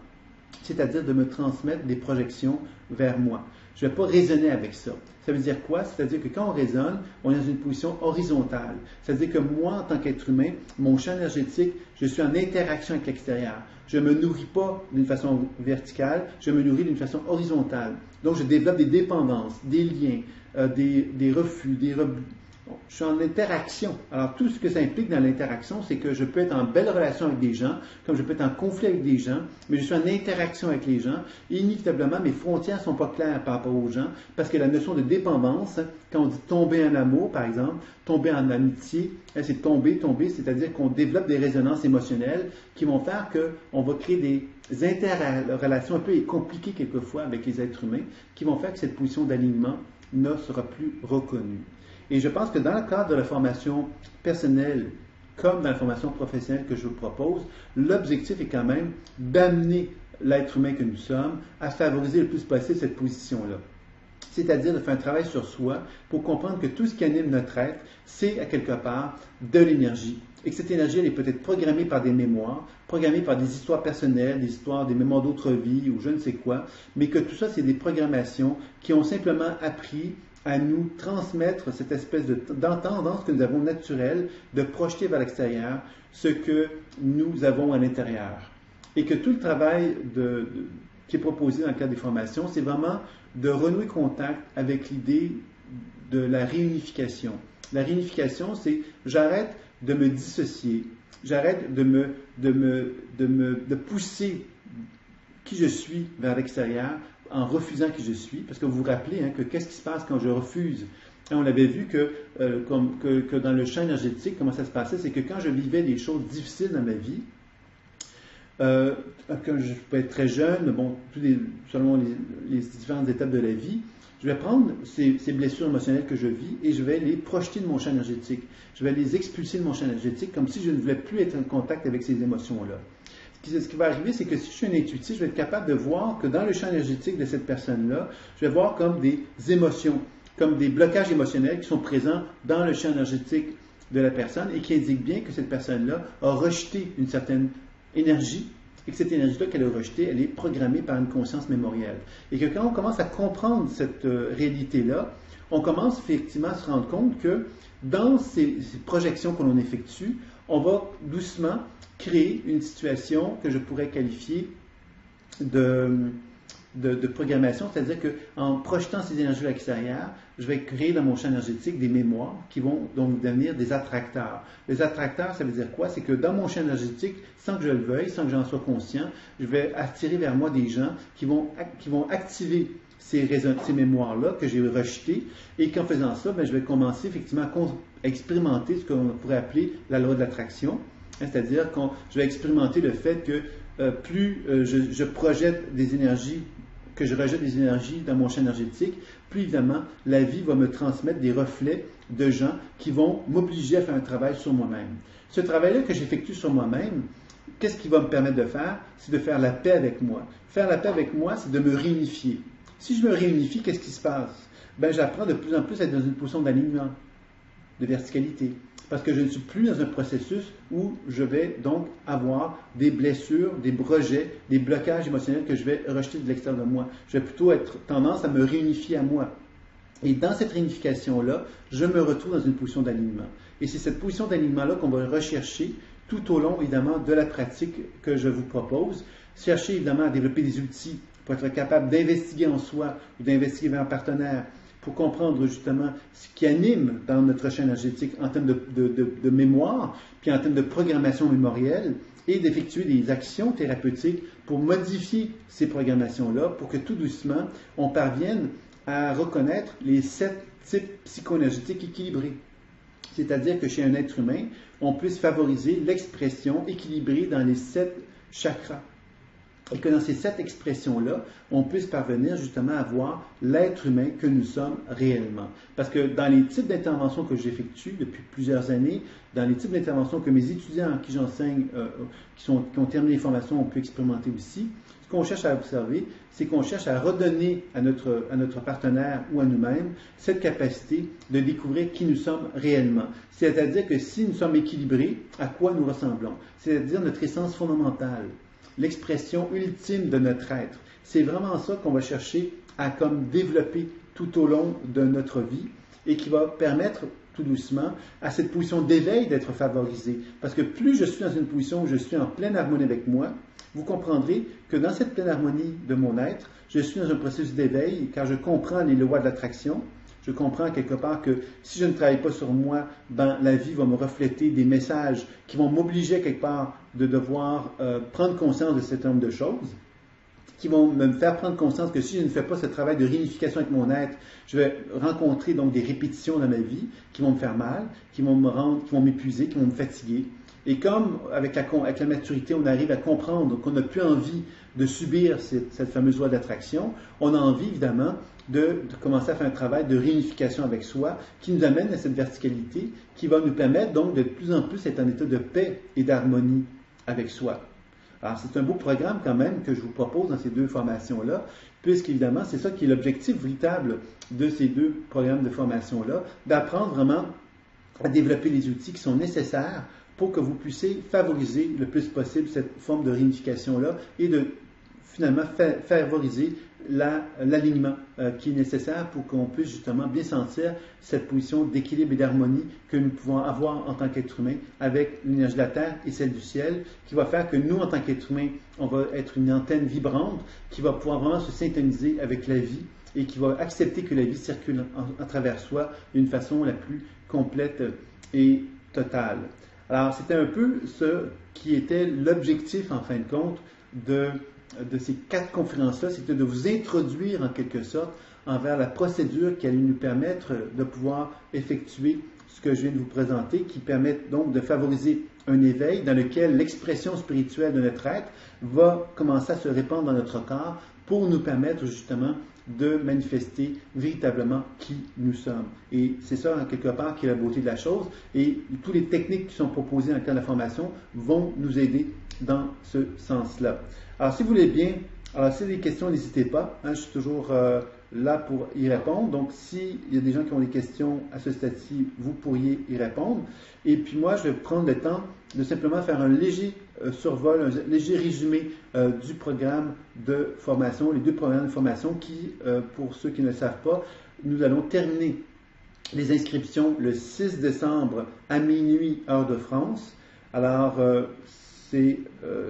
c'est-à-dire de me transmettre des projections vers moi. Je ne vais pas raisonner avec ça. Ça veut dire quoi? C'est-à-dire que quand on raisonne, on est dans une position horizontale. C'est-à-dire que moi, en tant qu'être humain, mon champ énergétique, je suis en interaction avec l'extérieur. Je ne me nourris pas d'une façon verticale, je me nourris d'une façon horizontale. Donc, je développe des dépendances, des liens, des refus, des rebus. Je suis en interaction. Alors, tout ce que ça implique dans l'interaction, c'est que je peux être en belle relation avec des gens, comme je peux être en conflit avec des gens, mais je suis en interaction avec les gens. Et inévitablement, mes frontières ne sont pas claires par rapport aux gens, parce que la notion de dépendance, quand on dit tomber en amour, par exemple, tomber en amitié, c'est tomber, c'est-à-dire qu'on développe des résonances émotionnelles qui vont faire qu'on va créer des interrelations un peu compliquées quelquefois avec les êtres humains, qui vont faire que cette position d'alignement ne sera plus reconnue. Et je pense que dans le cadre de la formation personnelle, comme dans la formation professionnelle que je vous propose, l'objectif est quand même d'amener l'être humain que nous sommes à favoriser le plus possible cette position-là. C'est-à-dire de faire un travail sur soi pour comprendre que tout ce qui anime notre être, c'est à quelque part de l'énergie. Et que cette énergie, elle est peut-être programmée par des mémoires, programmée par des histoires personnelles, des mémoires d'autres vies ou je ne sais quoi, mais que tout ça, c'est des programmations qui ont simplement appris à nous transmettre cette espèce d'entendance que nous avons naturelle de projeter vers l'extérieur ce que nous avons à l'intérieur. Et que tout le travail qui est proposé dans le cadre des formations, c'est vraiment de renouer contact avec l'idée de la réunification. La réunification, c'est j'arrête de me dissocier, j'arrête de pousser qui je suis vers l'extérieur en refusant qui je suis. Parce que vous vous rappelez que qu'est-ce qui se passe quand je refuse? On l'avait vu que dans le champ énergétique, comment ça se passait, c'est que quand je vivais des choses difficiles dans ma vie, quand je peux être très jeune, bon, selon les différentes étapes de la vie, je vais prendre ces blessures émotionnelles que je vis et je vais les projeter de mon champ énergétique. Je vais les expulser de mon champ énergétique comme si je ne voulais plus être en contact avec ces émotions-là. Ce qui va arriver, c'est que si je suis un intuitif, je vais être capable de voir que dans le champ énergétique de cette personne-là, je vais voir comme des émotions, comme des blocages émotionnels qui sont présents dans le champ énergétique de la personne et qui indiquent bien que cette personne-là a rejeté une certaine énergie et que cette énergie-là qu'elle a rejetée, elle est programmée par une conscience mémorielle. Et que quand on commence à comprendre cette réalité-là, on commence effectivement à se rendre compte que dans ces projections que l'on effectue, on va doucement créer une situation que je pourrais qualifier de programmation, c'est-à-dire qu'en projetant ces énergies à l'extérieur, je vais créer dans mon champ énergétique des mémoires qui vont donc devenir des attracteurs. Les attracteurs, ça veut dire quoi? C'est que dans mon champ énergétique, sans que je le veuille, sans que j'en sois conscient, je vais attirer vers moi des gens qui vont activer ces mémoires-là que j'ai rejetées et qu'en faisant ça, je vais commencer effectivement à expérimenter ce qu'on pourrait appeler la loi de l'attraction. C'est-à-dire que je vais expérimenter le fait que plus je projette des énergies, que je rejette des énergies dans mon champ énergétique, plus évidemment, la vie va me transmettre des reflets de gens qui vont m'obliger à faire un travail sur moi-même. Ce travail-là que j'effectue sur moi-même, qu'est-ce qui va me permettre de faire? C'est de faire la paix avec moi. Faire la paix avec moi, c'est de me réunifier. Si je me réunifie, qu'est-ce qui se passe? J'apprends de plus en plus à être dans une position d'alignement, de verticalité. Parce que je ne suis plus dans un processus où je vais donc avoir des blessures, des rejets, des blocages émotionnels que je vais rejeter de l'extérieur de moi. Je vais plutôt être tendance à me réunifier à moi. Et dans cette réunification-là, je me retrouve dans une position d'alignement. Et c'est cette position d'alignement-là qu'on va rechercher tout au long, évidemment, de la pratique que je vous propose. Chercher, évidemment, à développer des outils pour être capable d'investiguer en soi ou d'investiguer vers un partenaire, pour comprendre justement ce qui anime dans notre champ énergétique en termes de mémoire, puis en termes de programmation mémorielle, et d'effectuer des actions thérapeutiques pour modifier ces programmations-là, pour que tout doucement, on parvienne à reconnaître les 7 types psycho-énergétiques équilibrés. C'est-à-dire que chez un être humain, on puisse favoriser l'expression équilibrée dans les 7 chakras. Et que dans ces 7 expressions-là, on puisse parvenir justement à voir l'être humain que nous sommes réellement. Parce que dans les types d'interventions que j'effectue depuis plusieurs années, dans les types d'interventions que mes étudiants à qui j'enseigne, qui ont terminé les formations, ont pu expérimenter aussi, ce qu'on cherche à observer, c'est qu'on cherche à redonner à notre partenaire ou à nous-mêmes cette capacité de découvrir qui nous sommes réellement. C'est-à-dire que si nous sommes équilibrés, à quoi nous ressemblons? C'est-à-dire notre essence fondamentale, l'expression ultime de notre être. C'est vraiment ça qu'on va chercher à comme développer tout au long de notre vie et qui va permettre tout doucement à cette position d'éveil d'être favorisée. Parce que plus je suis dans une position où je suis en pleine harmonie avec moi, vous comprendrez que dans cette pleine harmonie de mon être, je suis dans un processus d'éveil car je comprends les lois de l'attraction. Je comprends quelque part que si je ne travaille pas sur moi, la vie va me refléter des messages qui vont m'obliger quelque part de devoir prendre conscience de cet certain nombre de choses, qui vont me faire prendre conscience que si je ne fais pas ce travail de réunification avec mon être, je vais rencontrer donc des répétitions dans ma vie qui vont me faire mal, qui vont m'épuiser, qui vont me fatiguer. Et comme avec la maturité, on arrive à comprendre qu'on n'a plus envie de subir cette fameuse loi d'attraction, on a envie évidemment de commencer à faire un travail de réunification avec soi qui nous amène à cette verticalité qui va nous permettre donc de plus en plus être en état de paix et d'harmonie avec soi. Alors c'est un beau programme quand même que je vous propose dans ces 2 formations-là, puisqu'évidemment c'est ça qui est l'objectif véritable de ces 2 programmes de formation-là, d'apprendre vraiment à développer les outils qui sont nécessaires pour que vous puissiez favoriser le plus possible cette forme de réunification-là et de finalement favoriser l'alignement qui est nécessaire pour qu'on puisse justement bien sentir cette position d'équilibre et d'harmonie que nous pouvons avoir en tant qu'être humain avec l'énergie de la Terre et celle du ciel, qui va faire que nous, en tant qu'être humain, on va être une antenne vibrante qui va pouvoir vraiment se syntoniser avec la vie et qui va accepter que la vie circule à travers soi d'une façon la plus complète et totale. Alors, c'était un peu ce qui était l'objectif, en fin de compte, de de ces 4 conférences-là, c'était de vous introduire en quelque sorte envers la procédure qui allait nous permettre de pouvoir effectuer ce que je viens de vous présenter, qui permet donc de favoriser un éveil dans lequel l'expression spirituelle de notre être va commencer à se répandre dans notre corps pour nous permettre justement de manifester véritablement qui nous sommes. Et c'est ça, en quelque part, qui est la beauté de la chose. Et toutes les techniques qui sont proposées dans le cadre de la formation vont nous aider dans ce sens-là. Alors, si vous voulez bien, alors si vous avez des questions, n'hésitez pas. Hein, je suis toujours là pour y répondre. Donc, s'il y a des gens qui ont des questions à ce stade-ci, vous pourriez y répondre. Et puis moi, je vais prendre le temps de simplement faire un léger survol, un léger résumé du programme de formation, les 2 programmes de formation qui, pour ceux qui ne le savent pas, nous allons terminer les inscriptions le 6 décembre à minuit, heure de France. Alors, c'est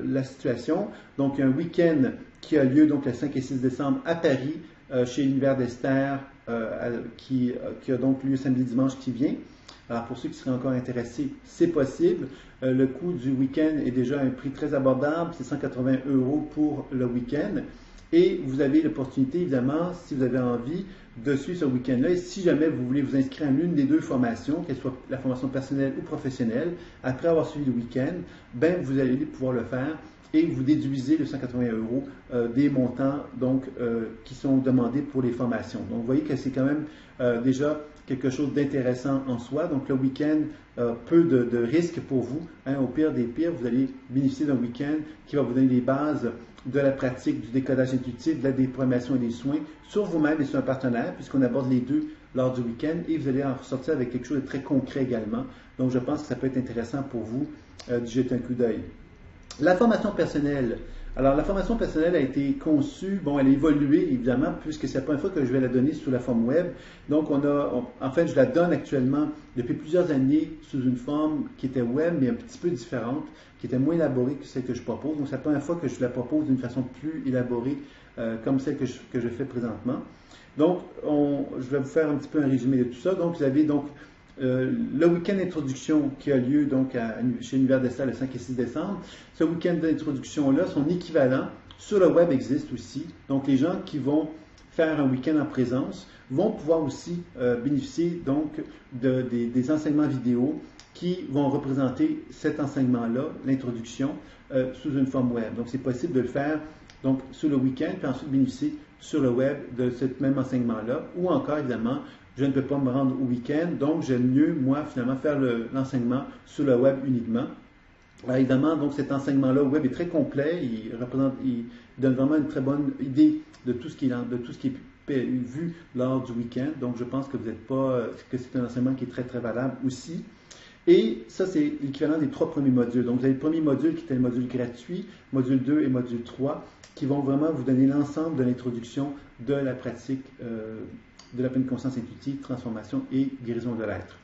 la situation. Donc, un week-end qui a lieu donc le 5 et 6 décembre à Paris, chez l'Univers d'Esther, qui a donc lieu samedi, dimanche qui vient. Alors, pour ceux qui seraient encore intéressés, c'est possible. Le coût du week-end est déjà à un prix très abordable, c'est 180 € pour le week-end. Et vous avez l'opportunité, évidemment, si vous avez envie, de suivre ce week-end-là. Et si jamais vous voulez vous inscrire à l'une des 2 formations, qu'elle soit la formation personnelle ou professionnelle, après avoir suivi le week-end, ben, vous allez pouvoir le faire et vous déduisez le 180 € des montants donc, qui sont demandés pour les formations. Donc, vous voyez que c'est quand même déjà quelque chose d'intéressant en soi. Donc, le week-end, peu de risques pour vous. Hein. Au pire des pires, vous allez bénéficier d'un week-end qui va vous donner les bases de la pratique du décodage intuitif, de la déprogrammation et des soins sur vous-même et sur un partenaire, puisqu'on aborde les 2 lors du week-end, et vous allez en ressortir avec quelque chose de très concret également. Donc, je pense que ça peut être intéressant pour vous d'y jeter un coup d'œil. La formation personnelle. Alors, la formation personnelle a été conçue, bon, elle a évolué évidemment, puisque c'est la première fois que je vais la donner sous la forme web. Donc, en fait, je la donne actuellement depuis plusieurs années sous une forme qui était web, mais un petit peu différente, qui était moins élaborée que celle que je propose. Donc, c'est la première fois que je la propose d'une façon plus élaborée, comme celle que je fais présentement. Donc, je vais vous faire un petit peu un résumé de tout ça. Donc, vous avez donc le week-end d'introduction qui a lieu donc chez l'Univers d'Esther le 5 et 6 décembre. Ce week-end d'introduction-là, son équivalent sur le web existe aussi. Donc, les gens qui vont faire un week-end en présence vont pouvoir aussi bénéficier donc des enseignements vidéo qui vont représenter cet enseignement-là, l'introduction, sous une forme web. Donc, c'est possible de le faire donc, sur le week-end, puis ensuite bénéficier sur le web de ce même enseignement-là, ou encore, évidemment, je ne peux pas me rendre au week-end, donc j'aime mieux, moi, finalement, faire l'enseignement sur le web uniquement. Alors, évidemment, donc cet enseignement-là web est très complet, il donne vraiment une très bonne idée de tout ce qui est vu lors du week-end. Donc, je pense que c'est un enseignement qui est très, très valable aussi. Et ça, c'est l'équivalent des 3 premiers modules. Donc, vous avez le premier module qui était le module gratuit, module 2 et module 3, qui vont vraiment vous donner l'ensemble de l'introduction de la pratique de la pleine conscience intuitive, transformation et guérison de l'être.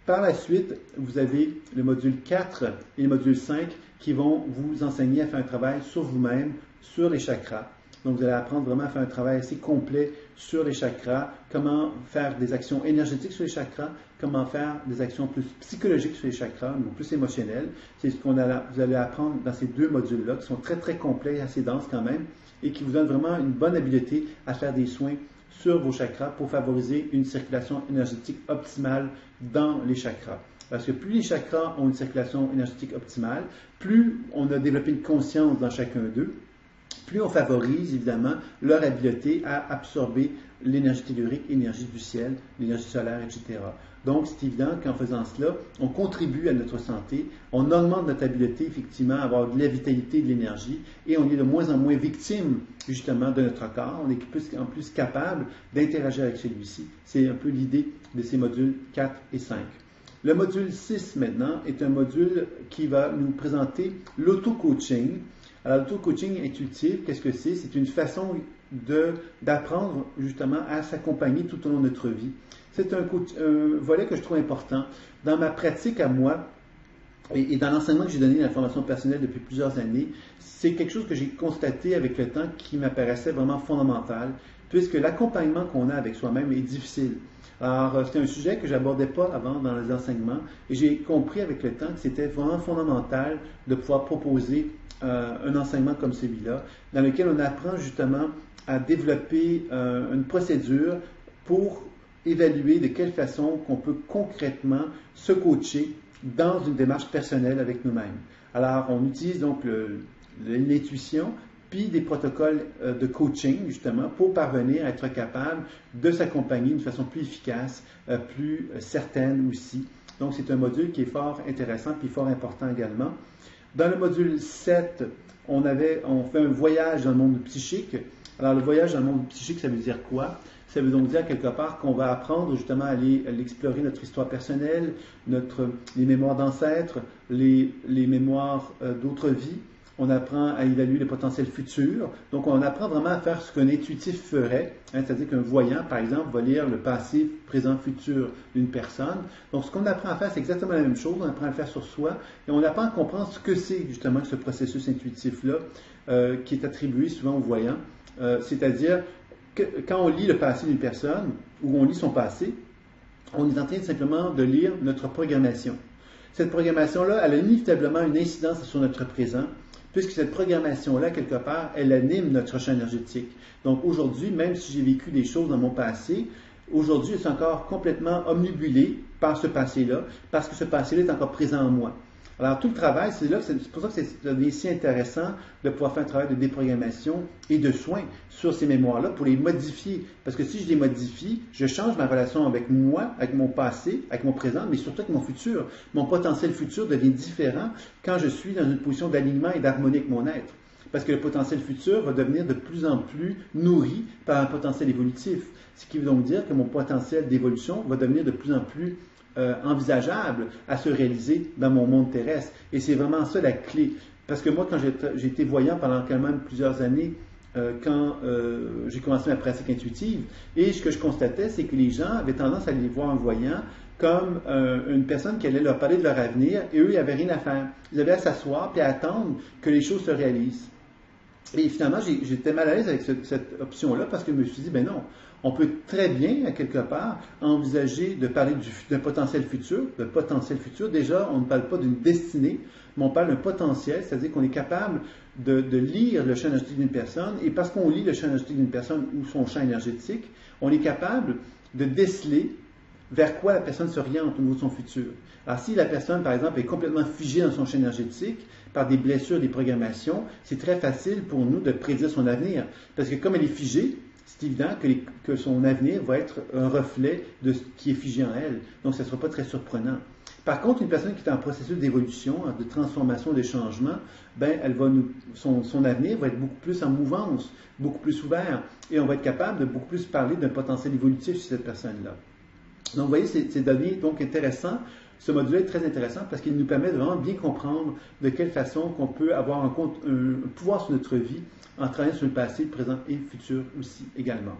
Par la suite, vous avez le module 4 et le module 5 qui vont vous enseigner à faire un travail sur vous-même, sur les chakras. Donc, vous allez apprendre vraiment à faire un travail assez complet sur les chakras, comment faire des actions énergétiques sur les chakras, comment faire des actions plus psychologiques sur les chakras, ou plus émotionnelles. C'est ce vous allez apprendre dans ces 2 modules-là, qui sont très, très complets, assez denses quand même, et qui vous donnent vraiment une bonne habileté à faire des soins sur vos chakras pour favoriser une circulation énergétique optimale dans les chakras. Parce que plus les chakras ont une circulation énergétique optimale, plus on a développé une conscience dans chacun d'eux, plus on favorise évidemment leur habileté à absorber l'énergie tellurique, l'énergie du ciel, l'énergie solaire, etc. Donc, c'est évident qu'en faisant cela, on contribue à notre santé, on augmente notre habileté effectivement à avoir de la vitalité, de l'énergie, et on est de moins en moins victime justement de notre corps. On est en plus capable d'interagir avec celui-ci. C'est un peu l'idée de ces modules 4 et 5. Le module 6 maintenant est un module qui va nous présenter l'auto-coaching. Alors, l'auto-coaching intuitif, qu'est-ce que c'est? C'est une façon d'apprendre justement à s'accompagner tout au long de notre vie. C'est un volet que je trouve important. Dans ma pratique à moi, et dans l'enseignement que j'ai donné dans la formation personnelle depuis plusieurs années, c'est quelque chose que j'ai constaté avec le temps qui m'apparaissait vraiment fondamental, puisque l'accompagnement qu'on a avec soi-même est difficile. Alors, c'était un sujet que j'abordais pas avant dans les enseignements et j'ai compris avec le temps que c'était vraiment fondamental de pouvoir proposer un enseignement comme celui-là, dans lequel on apprend justement à développer une procédure pour évaluer de quelle façon qu'on peut concrètement se coacher dans une démarche personnelle avec nous-mêmes. Alors, on utilise donc l'intuition, puis des protocoles de coaching, justement, pour parvenir à être capable de s'accompagner d'une façon plus efficace, plus certaine aussi. Donc, c'est un module qui est fort intéressant, puis fort important également. Dans le module 7, on fait un voyage dans le monde psychique. Alors, le voyage dans le monde psychique, ça veut dire quoi? Ça veut donc dire quelque part qu'on va apprendre justement à aller explorer notre histoire personnelle, les mémoires d'ancêtres, les mémoires d'autres vies. On apprend à évaluer le potentiel futur. Donc, on apprend vraiment à faire ce qu'un intuitif ferait, c'est-à-dire qu'un voyant, par exemple, va lire le passé, présent, futur d'une personne. Donc, ce qu'on apprend à faire, c'est exactement la même chose. On apprend à le faire sur soi et on apprend à comprendre ce que c'est justement ce processus intuitif-là qui est attribué souvent aux voyants. C'est-à-dire que quand on lit le passé d'une personne ou on lit son passé, on est en train simplement de lire notre programmation. Cette programmation-là, elle a inévitablement une incidence sur notre présent, puisque cette programmation-là, quelque part, elle anime notre champ énergétique. Donc aujourd'hui, même si j'ai vécu des choses dans mon passé, aujourd'hui, je suis encore complètement omnibulé par ce passé-là, parce que ce passé-là est encore présent en moi. Alors, tout le travail, c'est pour ça que c'est si intéressant de pouvoir faire un travail de déprogrammation et de soins sur ces mémoires-là pour les modifier. Parce que si je les modifie, je change ma relation avec moi, avec mon passé, avec mon présent, mais surtout avec mon futur. Mon potentiel futur devient différent quand je suis dans une position d'alignement et d'harmonie avec mon être. Parce que le potentiel futur va devenir de plus en plus nourri par un potentiel évolutif. Ce qui veut donc dire que mon potentiel d'évolution va devenir de plus en plus envisageable à se réaliser dans mon monde terrestre. Et c'est vraiment ça la clé. Parce que moi, quand j'ai été voyant pendant quand même plusieurs années, quand j'ai commencé ma pratique intuitive, et ce que je constatais, c'est que les gens avaient tendance à aller voir un voyant comme une personne qui allait leur parler de leur avenir, et eux, ils n'avaient rien à faire. Ils avaient à s'asseoir et à attendre que les choses se réalisent. Et finalement, j'étais mal à l'aise avec cette option-là parce que je me suis dit, ben non, on peut très bien, à quelque part, envisager de parler d'un potentiel futur. Le potentiel futur, déjà, on ne parle pas d'une destinée, mais on parle d'un potentiel, c'est-à-dire qu'on est capable de lire le champ énergétique d'une personne, et parce qu'on lit le champ énergétique d'une personne ou son champ énergétique, on est capable de déceler vers quoi la personne s'oriente au niveau de son futur. Alors, si la personne, par exemple, est complètement figée dans son champ énergétique par des blessures, des programmations, c'est très facile pour nous de prédire son avenir. Parce que comme elle est figée, c'est évident que son avenir va être un reflet de ce qui est figé en elle. Donc, ça ne sera pas très surprenant. Par contre, une personne qui est en processus d'évolution, de transformation, de changement, ben, son avenir va être beaucoup plus en mouvance, beaucoup plus ouvert, et on va être capable de beaucoup plus parler d'un potentiel évolutif chez cette personne-là. Donc, vous voyez, c'est devenu donc intéressant. Ce module est très intéressant parce qu'il nous permet de vraiment bien comprendre de quelle façon qu'on peut avoir un pouvoir sur notre vie en travaillant sur le passé, le présent et le futur aussi également.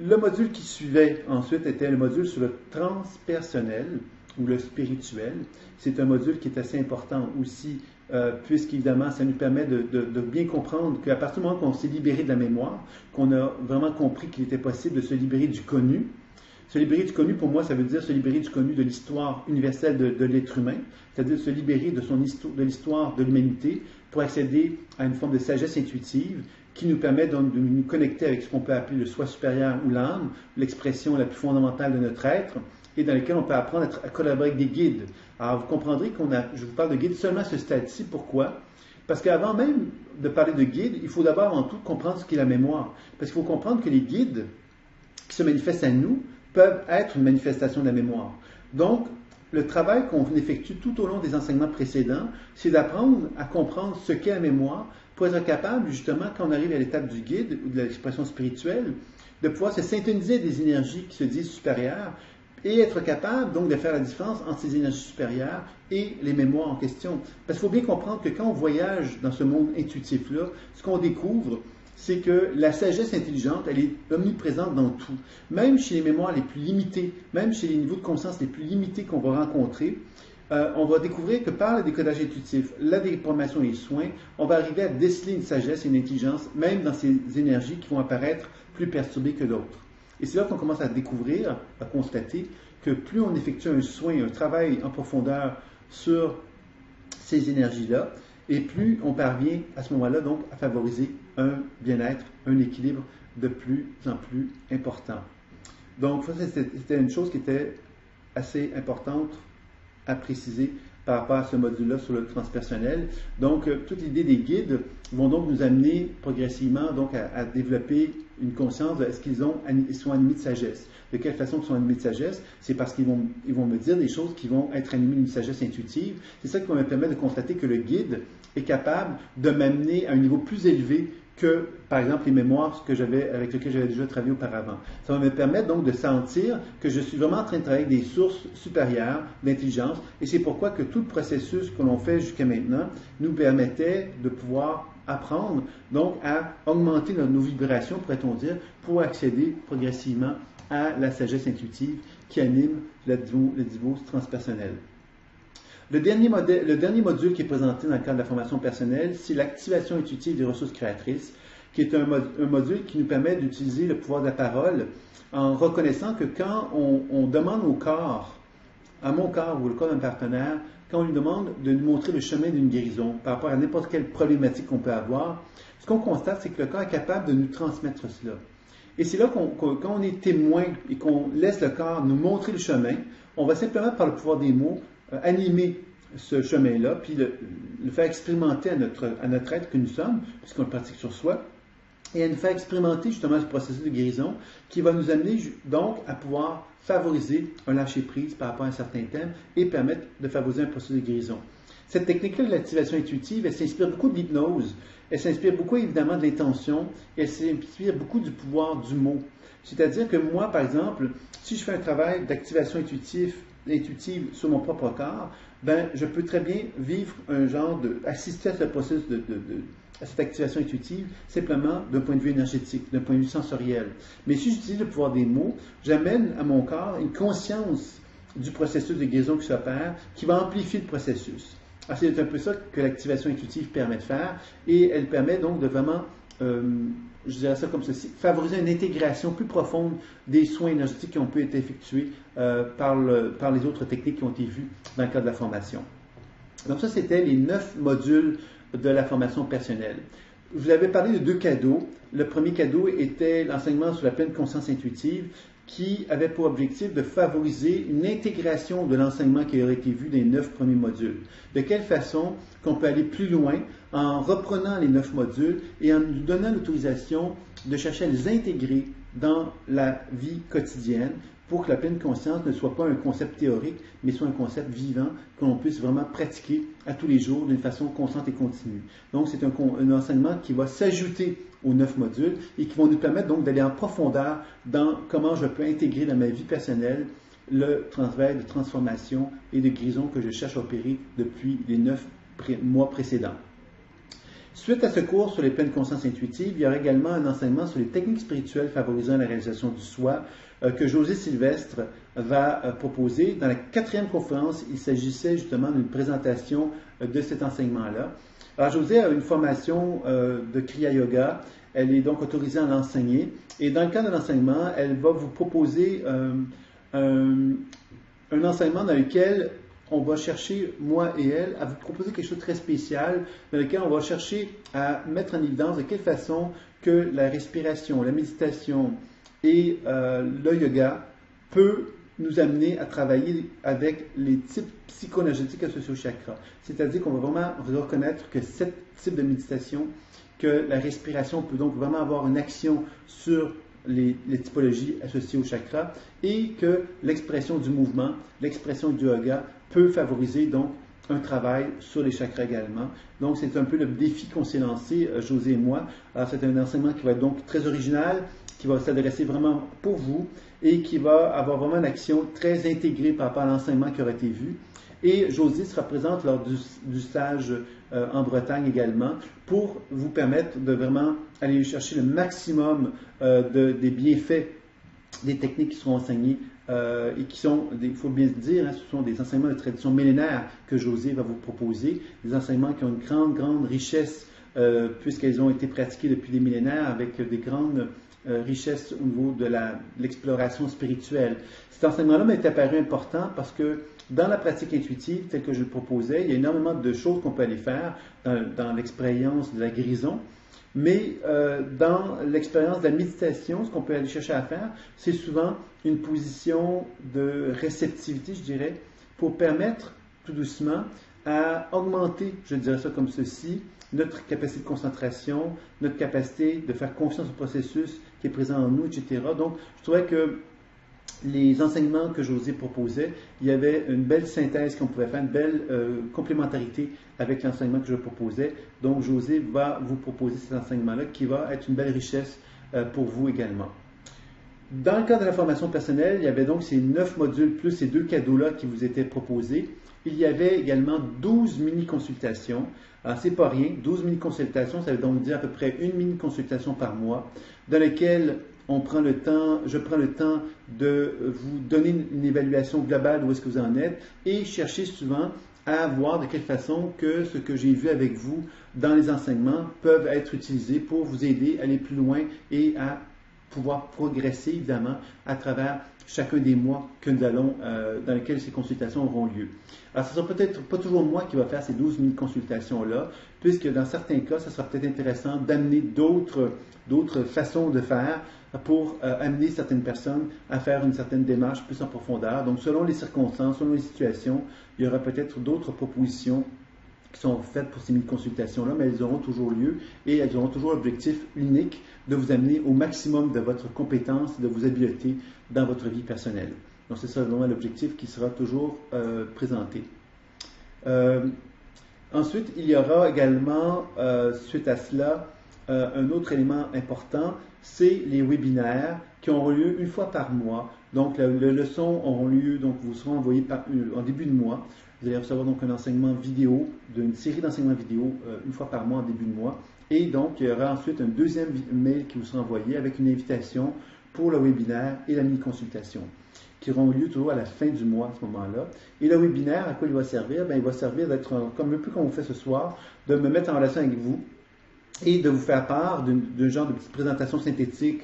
Le module qui suivait ensuite était le module sur le transpersonnel ou le spirituel. C'est un module qui est assez important aussi puisqu'évidemment, ça nous permet de bien comprendre qu'à partir du moment qu'on s'est libéré de la mémoire, qu'on a vraiment compris qu'il était possible de se libérer du connu. Se libérer du connu, pour moi, ça veut dire se libérer du connu de l'histoire universelle de l'être humain, c'est-à-dire se libérer de l'histoire de l'humanité pour accéder à une forme de sagesse intuitive qui nous permet donc de nous connecter avec ce qu'on peut appeler le soi supérieur ou l'âme, l'expression la plus fondamentale de notre être, et dans lequel on peut apprendre à collaborer avec des guides. Alors, vous comprendrez je vous parle de guides seulement à ce stade-ci. Pourquoi? Parce qu'avant même de parler de guides, il faut d'abord avant tout comprendre ce qu'est la mémoire. Parce qu'il faut comprendre que les guides qui se manifestent à nous peuvent être une manifestation de la mémoire. Donc, le travail qu'on effectue tout au long des enseignements précédents, c'est d'apprendre à comprendre ce qu'est la mémoire pour être capable, justement, quand on arrive à l'étape du guide ou de l'expression spirituelle, de pouvoir se syntoniser des énergies qui se disent supérieures et être capable, donc, de faire la différence entre ces énergies supérieures et les mémoires en question. Parce qu'il faut bien comprendre que quand on voyage dans ce monde intuitif-là, ce qu'on découvre, c'est que la sagesse intelligente, elle est omniprésente dans tout. Même chez les mémoires les plus limitées, même chez les niveaux de conscience les plus limités qu'on va rencontrer, on va découvrir que par le décodage intuitif, la déprogrammation et les soins, on va arriver à déceler une sagesse et une intelligence, même dans ces énergies qui vont apparaître plus perturbées que d'autres. Et c'est là qu'on commence à découvrir, à constater que plus on effectue un soin, un travail en profondeur sur ces énergies-là, et plus on parvient à ce moment-là donc à favoriser un bien-être, un équilibre de plus en plus important. Donc ça, c'était une chose qui était assez importante à préciser par rapport à ce module-là sur le transpersonnel. Donc, toute l'idée des guides vont donc nous amener progressivement donc, à développer une conscience de est-ce qu'ils sont animés de sagesse. De quelle façon ils sont animés de sagesse? C'est parce qu'ils vont me dire des choses qui vont être animées d'une sagesse intuitive. C'est ça qui va me permettre de constater que le guide est capable de m'amener à un niveau plus élevé que, par exemple, les mémoires avec lesquelles j'avais déjà travaillé auparavant. Ça va me permettre donc de sentir que je suis vraiment en train de travailler avec des sources supérieures d'intelligence, et c'est pourquoi que tout le processus que l'on fait jusqu'à maintenant nous permettait de pouvoir apprendre donc à augmenter nos vibrations, pourrait-on dire, pour accéder progressivement à la sagesse intuitive qui anime le niveau transpersonnel. Le dernier module qui est présenté dans le cadre de la formation personnelle, c'est l'activation intuitive des ressources créatrices, qui est un module qui nous permet d'utiliser le pouvoir de la parole en reconnaissant que quand on demande au corps, à mon corps ou le corps d'un partenaire, quand on lui demande de nous montrer le chemin d'une guérison par rapport à n'importe quelle problématique qu'on peut avoir, ce qu'on constate, c'est que le corps est capable de nous transmettre cela. Et c'est là quand on est témoin et qu'on laisse le corps nous montrer le chemin, on va simplement, par le pouvoir des mots, animer ce chemin-là, puis le faire expérimenter à notre être que nous sommes, puisqu'on le pratique sur soi, et à nous faire expérimenter justement ce processus de guérison qui va nous amener donc à pouvoir favoriser un lâcher-prise par rapport à un certain thème et permettre de favoriser un processus de guérison. Cette technique-là de l'activation intuitive, elle s'inspire beaucoup de l'hypnose, elle s'inspire beaucoup évidemment de l'intention, et elle s'inspire beaucoup du pouvoir du mot. C'est-à-dire que moi, par exemple, si je fais un travail d'activation intuitive sur mon propre corps, ben, je peux très bien vivre assister à ce processus à cette activation intuitive, simplement d'un point de vue énergétique, d'un point de vue sensoriel. Mais si j'utilise le pouvoir des mots, j'amène à mon corps une conscience du processus de guérison qui s'opère, qui va amplifier le processus. Alors, c'est un peu ça que l'activation intuitive permet de faire, et elle permet donc de vraiment, je dirais ça comme ceci, favoriser une intégration plus profonde des soins énergétiques qui ont pu être effectués par les autres techniques qui ont été vues dans le cadre de la formation. Donc ça, c'était les 9 modules de la formation personnelle. Je vous avais parlé de 2 cadeaux. Le premier cadeau était l'enseignement sur la pleine conscience intuitive qui avait pour objectif de favoriser une intégration de l'enseignement qui aurait été vu dans les 9 premiers modules. De quelle façon qu'on peut aller plus loin en reprenant les 9 modules et en nous donnant l'autorisation de chercher à les intégrer dans la vie quotidienne pour que la pleine conscience ne soit pas un concept théorique, mais soit un concept vivant que l'on puisse vraiment pratiquer à tous les jours d'une façon constante et continue. Donc, c'est un enseignement qui va s'ajouter aux 9 modules et qui vont nous permettre donc d'aller en profondeur dans comment je peux intégrer dans ma vie personnelle le travail de transformation et de guérison que je cherche à opérer depuis les 9 mois précédents. Suite à ce cours sur les pleines consciences intuitives, il y aura également un enseignement sur les techniques spirituelles favorisant la réalisation du soi que José Sylvestre va proposer. Dans la 4e conférence, il s'agissait justement d'une présentation de cet enseignement-là. Alors, José a une formation de Kriya Yoga. Elle est donc autorisée à l'enseigner. Et dans le cadre de l'enseignement, elle va vous proposer un enseignement dans lequel on va chercher, moi et elle, à vous proposer quelque chose de très spécial, dans lequel on va chercher à mettre en évidence de quelle façon que la respiration, la méditation et le yoga peut nous amener à travailler avec les types psycho-énergétiques associés au chakra. C'est-à-dire qu'on va vraiment reconnaître que ce type de méditation, que la respiration peut donc vraiment avoir une action sur les typologies associées au chakra et que l'expression du mouvement, l'expression du yoga peut favoriser donc un travail sur les chakras également. Donc, c'est un peu le défi qu'on s'est lancé, José et moi. Alors, c'est un enseignement qui va être donc très original, qui va s'adresser vraiment pour vous et qui va avoir vraiment une action très intégrée par rapport à l'enseignement qui aurait été vu. Et José sera présente lors du stage en Bretagne également pour vous permettre de vraiment aller chercher le maximum des bienfaits des techniques qui seront enseignées et qui sont, il faut bien se dire, ce sont des enseignements de tradition millénaire que José va vous proposer, des enseignements qui ont une grande richesse puisqu'elles ont été pratiquées depuis des millénaires avec des grandes richesse au niveau de l'exploration spirituelle. Cet enseignement-là m'est apparu important parce que dans la pratique intuitive, telle que je le proposais, il y a énormément de choses qu'on peut aller faire dans l'expérience de la guérison. Mais dans l'expérience de la méditation, ce qu'on peut aller chercher à faire, c'est souvent une position de réceptivité, je dirais, pour permettre tout doucement à augmenter, je dirais ça comme ceci, notre capacité de concentration, notre capacité de faire confiance au processus qui est présent en nous, etc. Donc, je trouvais que les enseignements que José proposait, il y avait une belle synthèse qu'on pouvait faire, une belle complémentarité avec l'enseignement que je proposais. Donc, José va vous proposer cet enseignement-là qui va être une belle richesse pour vous également. Dans le cadre de la formation personnelle, il y avait donc ces 9 modules plus ces 2 cadeaux-là qui vous étaient proposés. Il y avait également 12 mini-consultations. Alors, c'est pas rien, 12 mini-consultations, ça veut donc dire à peu près une mini-consultation par mois, dans laquelle je prends le temps de vous donner une évaluation globale où est-ce que vous en êtes et chercher souvent à voir de quelle façon que ce que j'ai vu avec vous dans les enseignements peuvent être utilisés pour vous aider à aller plus loin et à pouvoir progresser, évidemment, à travers chacun des mois que nous allons, dans lesquels ces consultations auront lieu. Alors, ce ne sera peut-être pas toujours moi qui va faire ces 12 000 consultations-là, puisque dans certains cas, ce sera peut-être intéressant d'amener d'autres façons de faire pour amener certaines personnes à faire une certaine démarche plus en profondeur. Donc, selon les circonstances, selon les situations, il y aura peut-être d'autres propositions qui sont faites pour ces mini-consultations-là, mais elles auront toujours lieu et elles auront toujours l'objectif unique de vous amener au maximum de votre compétence, de vos habiletés dans votre vie personnelle. Donc, c'est ça vraiment l'objectif qui sera toujours présenté. Ensuite, il y aura également, suite à cela, un autre élément important, c'est les webinaires qui auront lieu une fois par mois. Donc, les leçons auront lieu, donc vous seront envoyées en début de mois. Vous allez recevoir donc un enseignement vidéo, d'une série d'enseignements vidéo une fois par mois en début de mois. Et donc, il y aura ensuite un deuxième mail qui vous sera envoyé avec une invitation pour le webinaire et la mini-consultation, qui auront lieu toujours à la fin du mois à ce moment-là. Et le webinaire, à quoi il va servir? Bien, il va servir d'être, comme un peu comme on fait ce soir, de me mettre en relation avec vous et de vous faire part d'un genre de petite présentation synthétique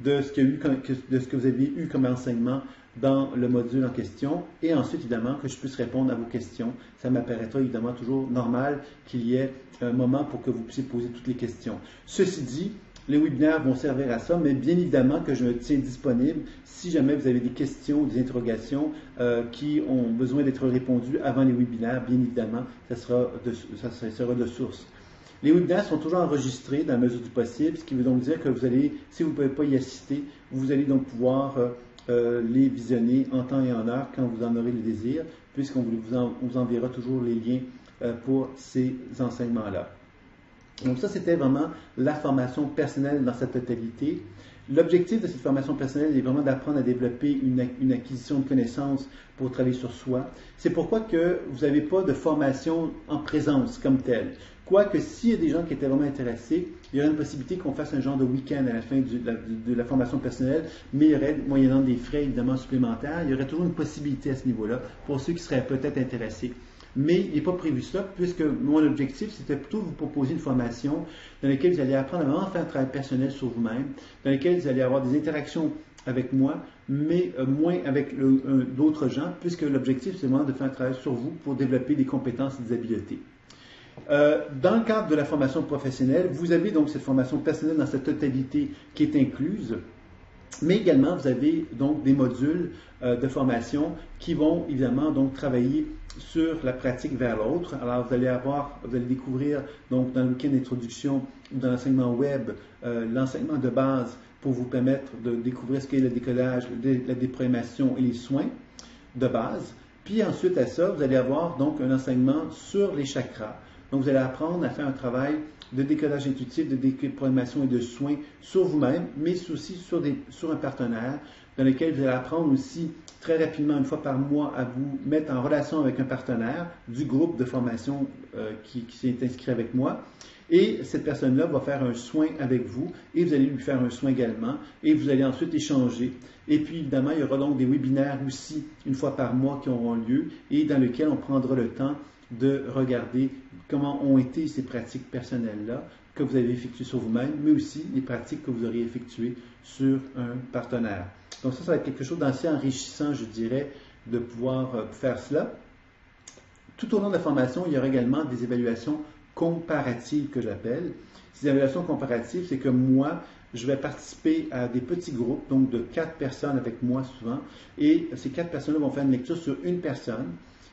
de ce que vous avez eu comme enseignement dans le module en question, et ensuite, évidemment, que je puisse répondre à vos questions. Ça m'apparaîtra évidemment toujours normal qu'il y ait un moment pour que vous puissiez poser toutes les questions. Ceci dit, les webinaires vont servir à ça, mais bien évidemment que je me tiens disponible si jamais vous avez des questions ou des interrogations qui ont besoin d'être répondues avant les webinaires. Bien évidemment, ça sera de source. Les webinaires sont toujours enregistrés dans la mesure du possible, ce qui veut donc dire que vous allez, si vous ne pouvez pas y assister, vous allez donc pouvoir les visionner en temps et en heure quand vous en aurez le désir, puisqu'on vous enverra toujours les liens pour ces enseignements-là. Donc ça, c'était vraiment la formation personnelle dans sa totalité. L'objectif de cette formation personnelle est vraiment d'apprendre à développer une acquisition de connaissances pour travailler sur soi. C'est pourquoi que vous n'avez pas de formation en présence comme telle. Quoique, s'il y a des gens qui étaient vraiment intéressés, il y aurait une possibilité qu'on fasse un genre de week-end à la fin de la formation personnelle, mais il y aurait, moyennant des frais évidemment supplémentaires, il y aurait toujours une possibilité à ce niveau-là pour ceux qui seraient peut-être intéressés. Mais il n'est pas prévu ça, puisque mon objectif, c'était plutôt de vous proposer une formation dans laquelle vous allez apprendre à vraiment faire un travail personnel sur vous-même, dans laquelle vous allez avoir des interactions avec moi, mais moins avec d'autres gens, puisque l'objectif, c'est vraiment de faire un travail sur vous pour développer des compétences et des habiletés. Dans le cadre de la formation professionnelle, vous avez donc cette formation personnelle dans sa totalité qui est incluse, mais également vous avez donc des modules de formation qui vont évidemment donc travailler sur la pratique vers l'autre. Alors vous allez découvrir donc dans le week-end d'introduction ou dans l'enseignement web l'enseignement de base pour vous permettre de découvrir ce qu'est le décollage, la déprogrammation et les soins de base. Puis ensuite à ça, vous allez avoir donc un enseignement sur les chakras. Donc, vous allez apprendre à faire un travail de décodage intuitif, de déprogrammation et de soins sur vous-même, mais aussi sur un partenaire, dans lequel vous allez apprendre aussi très rapidement, une fois par mois, à vous mettre en relation avec un partenaire du groupe de formation qui s'est inscrit avec moi. Et cette personne-là va faire un soin avec vous et vous allez lui faire un soin également et vous allez ensuite échanger. Et puis évidemment, il y aura donc des webinaires aussi une fois par mois qui auront lieu et dans lesquels on prendra le temps de regarder comment ont été ces pratiques personnelles-là que vous avez effectuées sur vous-même, mais aussi les pratiques que vous aurez effectuées sur un partenaire. Donc ça va être quelque chose d'assez enrichissant, je dirais, de pouvoir faire cela. Tout au long de la formation, il y aura également des évaluations comparatives que j'appelle. Ces évaluations comparatives, c'est que moi, je vais participer à des petits groupes, donc de 4 personnes avec moi souvent, et ces 4 personnes-là vont faire une lecture sur une personne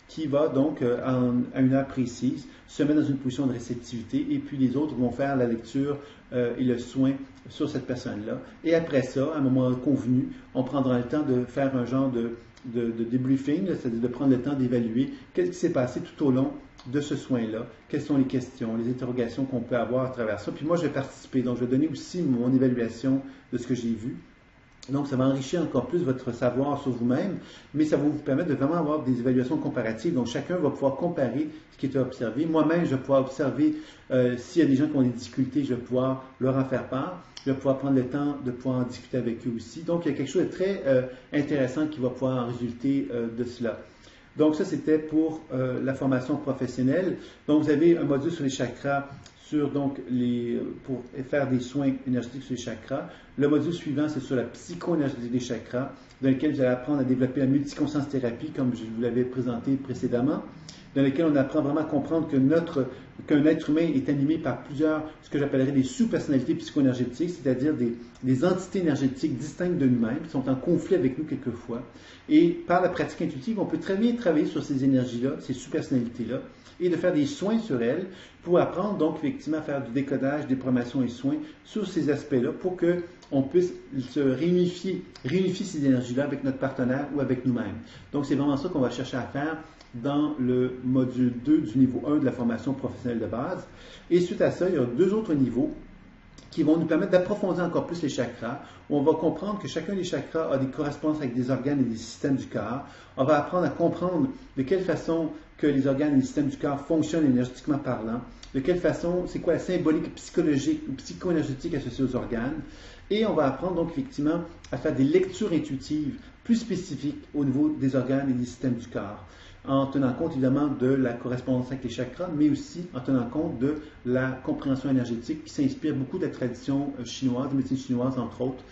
qui va donc, à une heure précise, se mettre dans une position de réceptivité, et puis les autres vont faire la lecture et le soin sur cette personne-là. Et après ça, à un moment convenu, on prendra le temps de faire un genre de debriefing, c'est-à-dire de prendre le temps d'évaluer qu'est-ce qui s'est passé tout au long de ce soin-là, quelles sont les questions, les interrogations qu'on peut avoir à travers ça. Puis moi, je vais participer, donc je vais donner aussi mon évaluation de ce que j'ai vu. Donc, ça va enrichir encore plus votre savoir sur vous-même, mais ça va vous permettre de vraiment avoir des évaluations comparatives. Donc, chacun va pouvoir comparer ce qui est observé. Moi-même, je vais pouvoir observer s'il y a des gens qui ont des difficultés, je vais pouvoir leur en faire part. Je vais pouvoir prendre le temps de pouvoir en discuter avec eux aussi. Donc, il y a quelque chose de très intéressant qui va pouvoir en résulter de cela. Donc, ça, c'était pour la formation professionnelle. Donc, vous avez un module sur les chakras, pour faire des soins énergétiques sur les chakras. Le module suivant, c'est sur la psycho-énergétique des chakras, dans lequel vous allez apprendre à développer la multiconscience thérapie, comme je vous l'avais présenté précédemment, dans lequel on apprend vraiment à comprendre qu'un être humain est animé par plusieurs, ce que j'appellerais des sous-personnalités psycho-énergétiques, c'est-à-dire des entités énergétiques distinctes de nous-mêmes, qui sont en conflit avec nous quelquefois. Et par la pratique intuitive, on peut très bien travailler sur ces énergies-là, ces sous-personnalités-là, et de faire des soins sur elles pour apprendre donc effectivement à faire du décodage, des programmations et soins sur ces aspects-là pour qu'on puisse se réunifier ces énergies-là avec notre partenaire ou avec nous-mêmes. Donc c'est vraiment ça qu'on va chercher à faire dans le module 2 du niveau 1 de la formation professionnelle de base. Et suite à ça, il y a 2 autres niveaux qui vont nous permettre d'approfondir encore plus les chakras, où on va comprendre que chacun des chakras a des correspondances avec des organes et des systèmes du corps. On va apprendre à comprendre de quelle façon que les organes et les systèmes du corps fonctionnent énergétiquement parlant, de quelle façon, c'est quoi la symbolique psychologique ou psycho-énergétique associée aux organes. Et on va apprendre donc effectivement à faire des lectures intuitives plus spécifiques au niveau des organes et des systèmes du corps, en tenant compte évidemment de la correspondance avec les chakras, mais aussi en tenant compte de la compréhension énergétique qui s'inspire beaucoup de la tradition chinoise, de médecine chinoise entre autres,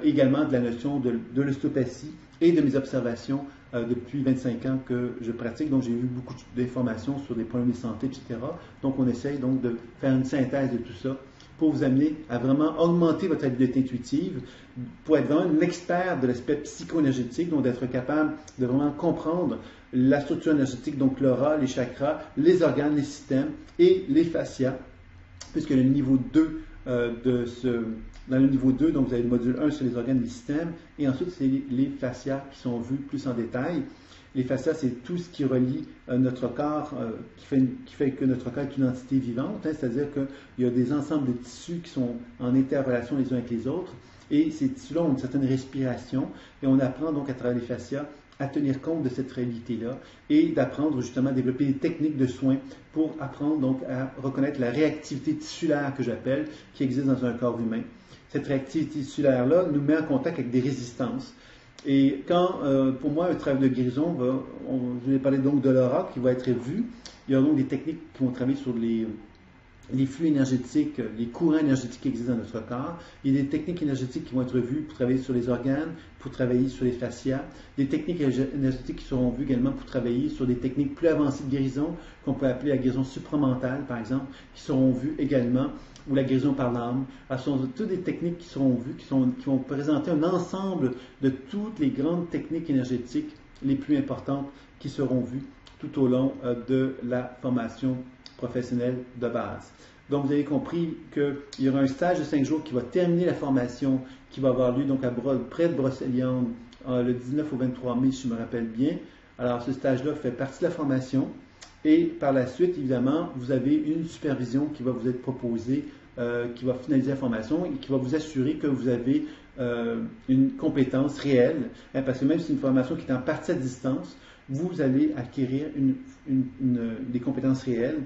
également de la notion de l'ostéopathie et de mes observations depuis 25 ans que je pratique. Donc j'ai eu beaucoup d'informations sur des problèmes de santé, etc. Donc on essaye donc de faire une synthèse de tout ça pour vous amener à vraiment augmenter votre habileté intuitive, pour être vraiment un expert de l'aspect psycho-énergétique, donc d'être capable de vraiment comprendre la structure énergétique, donc l'aura, les chakras, les organes, les systèmes et les fascias, puisque le niveau 2 dans le niveau 2, donc vous avez le module 1 sur les organes et les systèmes, et ensuite c'est les fascias qui sont vus plus en détail. Les fascias, c'est tout ce qui relie notre corps, qui fait que notre corps est une entité vivante, c'est-à-dire qu'il y a des ensembles de tissus qui sont en interrelation les uns avec les autres, et ces tissus-là ont une certaine respiration, et on apprend donc à travers les fascias à tenir compte de cette réalité-là, et d'apprendre justement à développer des techniques de soins pour apprendre donc à reconnaître la réactivité tissulaire que j'appelle, qui existe dans un corps humain. Cette réactivité tissulaire-là nous met en contact avec des résistances. Et quand, pour moi, un travail de guérison, je vais parler donc de l'aura qui va être vu. Il y a donc des techniques qui vont travailler sur les flux énergétiques, les courants énergétiques qui existent dans notre corps. Il y a des techniques énergétiques qui vont être vues pour travailler sur les organes, pour travailler sur les fascias. Des techniques énergétiques qui seront vues également pour travailler sur des techniques plus avancées de guérison, qu'on peut appeler la guérison supramentale, par exemple, qui seront vues également, ou la guérison par l'âme. Ce sont toutes des techniques qui seront vues, qui vont présenter un ensemble de toutes les grandes techniques énergétiques les plus importantes qui seront vues tout au long de la formation professionnelle de base. Donc, vous avez compris qu'il y aura un stage de 5 jours qui va terminer la formation, qui va avoir lieu donc près de Brocéliande le 19 au 23 mai, si je me rappelle bien. Alors, ce stage-là fait partie de la formation. Et par la suite, évidemment, vous avez une supervision qui va vous être proposée, qui va finaliser la formation et qui va vous assurer que vous avez une compétence réelle. Parce que même si c'est une formation qui est en partie à distance, vous allez acquérir des compétences réelles